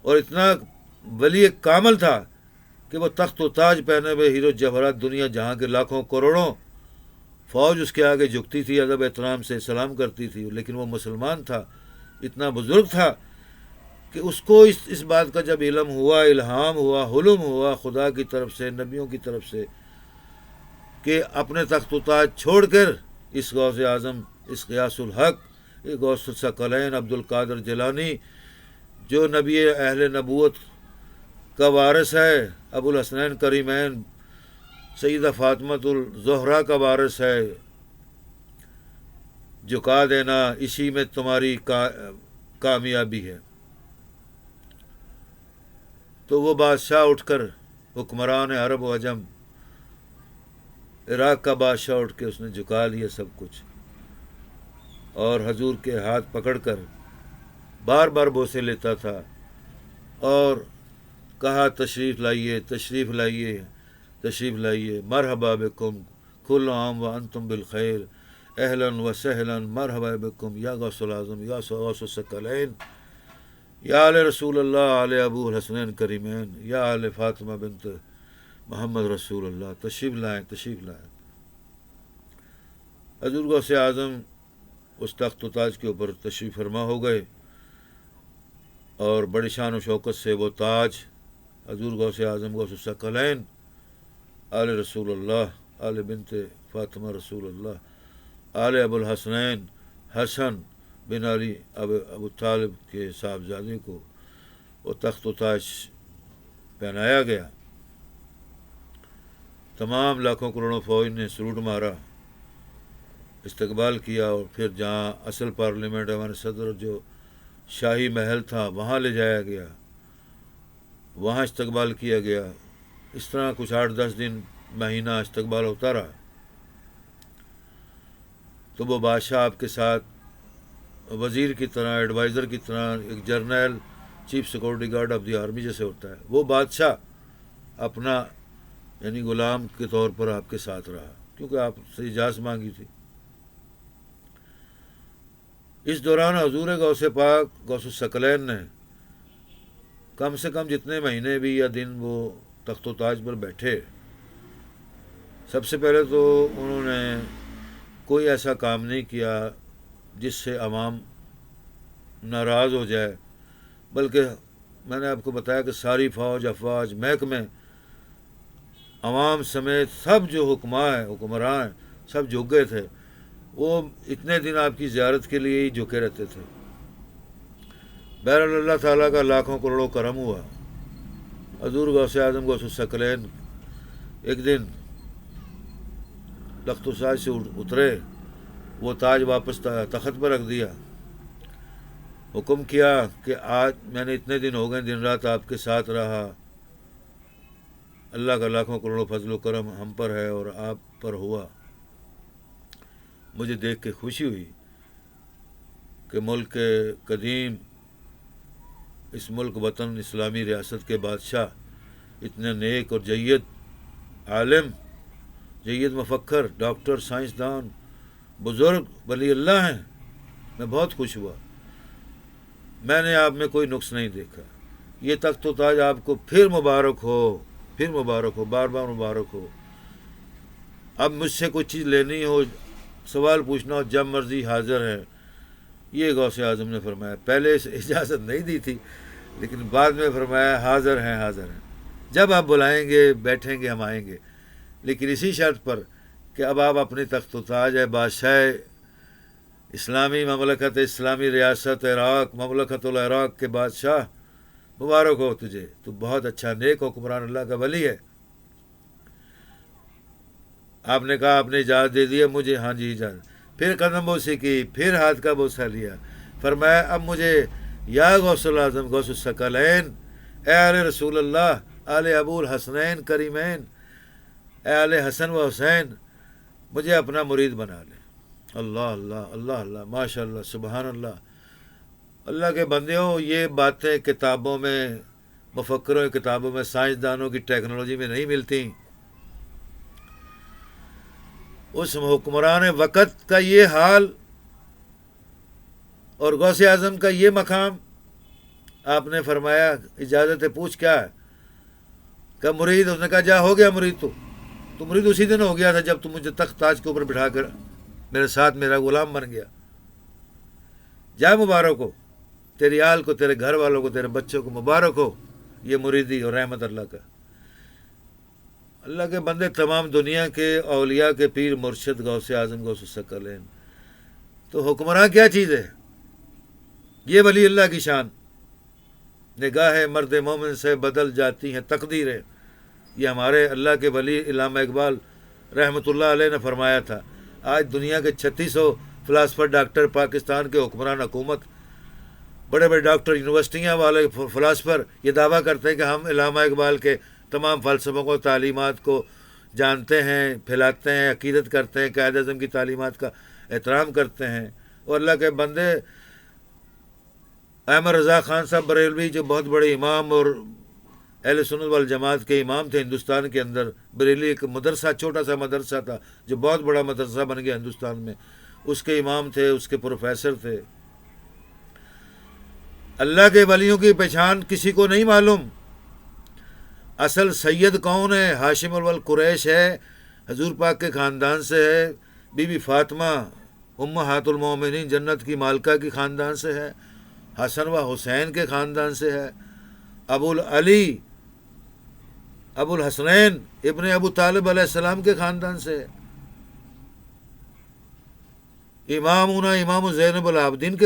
اور اتنا ولی کامل تھا کہ وہ تخت و تاج پہنے ہوئے ہیرو جواہرات، دنیا جہاں کے لاکھوں کروڑوں فوج اس کے آگے جھکتی تھی، ادب احترام سے سلام کرتی تھی، لیکن وہ مسلمان تھا، اتنا بزرگ تھا کہ اس کو اس بات کا جب علم ہوا، الہام ہوا، حلم ہوا خدا کی طرف سے، نبیوں کی طرف سے، کہ اپنے تخت و تاج چھوڑ کر اس غوث اعظم، اس غیاث الحق، غوث الثقلین عبد القادر جیلانی جو نبی اہل نبوت کا وارث ہے، ابو الحسنین کریمین سیدہ فاطمۃ الزہرا کا وارث ہے، جھکا دینا، اسی میں تمہاری کامیابی ہے. تو وہ بادشاہ اٹھ کر، حکمران عرب و عجم، عراق کا بادشاہ اٹھ کے اس نے جھکا لیا سب کچھ، اور حضور کے ہاتھ پکڑ کر بار بار بوسے لیتا تھا اور کہا تشریف لائیے، تشریف لائیے، تشریف لائیے، مرحبا بکم، کل عام وانتم بالخیر، اہلا و سہلا، مرحبا بکم یا غوث الاعظم یا غوث الثقلین، یا آل رسول اللہ، آل ابو الحسنین کریمین، یا آل فاطمہ بنت محمد رسول اللہ، تشریف لائیں، تشریف لائیں. حضور غوث اعظم اس تخت و تاج کے اوپر تشریف فرما ہو گئے اور بڑی شان و شوکت سے وہ تاج حضور غوث اعظم غوث الثقلین آل رسول اللہ، آل بنت فاطمہ رسول اللہ، آل ابو الحسنین حسن بن علی ابو طالب کے صاحبزادے کو وہ تخت و تاج پہنایا گیا۔ تمام لاکھوں کروڑوں فوج نے سلوٹ مارا، استقبال کیا، اور پھر جہاں اصل پارلیمنٹ ہمارے صدر جو شاہی محل تھا وہاں لے جایا گیا، وہاں استقبال کیا گیا۔ اس طرح کچھ 8-10 دن مہینہ استقبال ہوتا رہا۔ تو وہ بادشاہ آپ کے ساتھ وزیر کی طرح، ایڈوائزر کی طرح، ایک جرنیل، chief security guard of the army جیسے ہوتا ہے، وہ بادشاہ اپنا یعنی غلام کے طور پر آپ کے ساتھ رہا، کیونکہ آپ سے اجازت مانگی تھی۔ اس دوران حضور غوث پاک غوث الثقلین نے کم سے کم جتنے مہینے بھی یا دن وہ تخت و تاج پر بیٹھے، سب سے پہلے تو انہوں نے کوئی ایسا کام نہیں کیا جس سے عوام ناراض ہو جائے، بلکہ میں نے آپ کو بتایا کہ ساری فوج، افواج، محکمے، عوام سمیت سب جو حکمراں ہیں، سب جھک گئے تھے۔ وہ اتنے دن آپ کی زیارت کے لیے ہی جھکے رہتے تھے۔ بہرحال اللہ تعالیٰ کا لاکھوں کروڑوں کرم ہوا۔ حضور غوث اعظم غوث الثقلین ایک دن تخت و تاج سے اترے، وہ تاج واپس تخت پر رکھ دیا، حکم کیا کہ آج میں نے اتنے دن ہو گئے دن رات آپ کے ساتھ رہا، اللہ کا لاکھوں کروڑوں فضل و کرم ہم پر ہے اور آپ پر ہوا۔ مجھے دیکھ کے خوشی ہوئی کہ ملک کے قدیم، اس ملک وطن اسلامی ریاست کے بادشاہ اتنے نیک اور جید عالم، جید مفکر، ڈاکٹر، سائنسدان، بزرگ ولی اللہ ہیں۔ میں بہت خوش ہوا، میں نے آپ میں کوئی نقص نہیں دیکھا۔ یہ تخت و تاج آپ کو پھر مبارک ہو، پھر مبارک ہو، بار بار مبارک ہو۔ اب مجھ سے کوئی چیز لینی ہو، سوال پوچھنا ہو، جب مرضی حاضر ہے، یہ غوث اعظم نے فرمایا۔ پہلے اجازت نہیں دی تھی، لیکن بعد میں فرمایا حاضر ہیں، حاضر ہیں، جب آپ بلائیں گے بیٹھیں گے، ہم آئیں گے، لیکن اسی شرط پر کہ اب آپ اپنے تخت و تاج ہے بادشاہ اسلامی مملکت اسلامی ریاست عراق، مملکت العراق کے بادشاہ، مبارک ہو تجھے، تو بہت اچھا نیک حکمران اللہ کا ولی ہے۔ آپ نے کہا آپ نے اجازت دے دی ہے مجھے؟ ہاں جی اجازت۔ پھر قدم بوسی کی، پھر ہاتھ کا بوسہ لیا، فرمایا اب مجھے یا غوث الاعظم غوث الثقلین، اے آل رسول اللہ، آل ابو الحسنین کریمین، اے آل حسن و حسین، مجھے اپنا مرید بنا لے۔ اللہ اللہ اللہ اللہ، ماشاء اللہ، سبحان اللہ۔ اللہ کے بندیوں، یہ باتیں کتابوں میں، مفکروں کی کتابوں میں، سائنسدانوں کی ٹیکنالوجی میں نہیں ملتی۔ اس حکمران وقت کا یہ حال اور غوث اعظم کا یہ مقام، آپ نے فرمایا اجازت ہے، پوچھ کیا ہے؟ کہ مرید۔ اس نے کہا جا، ہو گیا مرید، تو مرید اسی دن ہو گیا تھا جب تم مجھے تخت تاج کے اوپر بٹھا کر میرے ساتھ میرا غلام بن گیا۔ جا، مبارک ہو، تیری آل کو، تیرے گھر والوں کو، تیرے بچوں کو مبارک ہو، یہ مریدی اور رحمت اللہ کا۔ اللہ کے بندے، تمام دنیا کے اولیاء کے پیر مرشد غوث اعظم غوث الثقلین، تو حکمراں کیا چیز ہے؟ یہ ولی اللہ کی شان۔ نگاہ مرد مومن سے بدل جاتی ہیں تقدیریں، یہ ہمارے اللہ کے ولی علامہ اقبال رحمۃ اللہ علیہ نے فرمایا تھا۔ آج دنیا کے 3600 فلاسفر، ڈاکٹر، پاکستان کے حکمران حکومت، بڑے بڑے ڈاکٹر، یونیورسٹیاں والے فلاسفر یہ دعویٰ کرتے ہیں کہ ہم علامہ اقبال کے تمام فلسفوں کو، تعلیمات کو جانتے ہیں، پھیلاتے ہیں، عقیدت کرتے ہیں، قائد اعظم کی تعلیمات کا احترام کرتے ہیں۔ اور اللہ کے بندے، احمد رضا خان صاحب بریلوی، جو بہت بڑے امام اور اہل سنت والجماعت کے امام تھے ہندوستان کے اندر، بریلی ایک مدرسہ، چھوٹا سا مدرسہ تھا جو بہت بڑا مدرسہ بن گیا ہندوستان میں، اس کے امام تھے، اس کے پروفیسر تھے۔ اللہ کے ولیوں کی پہچان کسی کو نہیں معلوم۔ اصل سید کون ہے؟ ہاشم الاول قریش ہے، حضور پاک کے خاندان سے ہے، بی بی فاطمہ امہات المومنین جنت کی مالکہ کی خاندان سے ہے، حسن و حسین کے خاندان سے ہے، ابو الحسنین ابن ابو طالب علیہ السلام کے خاندان سے ہے، امام زینب العابدین کے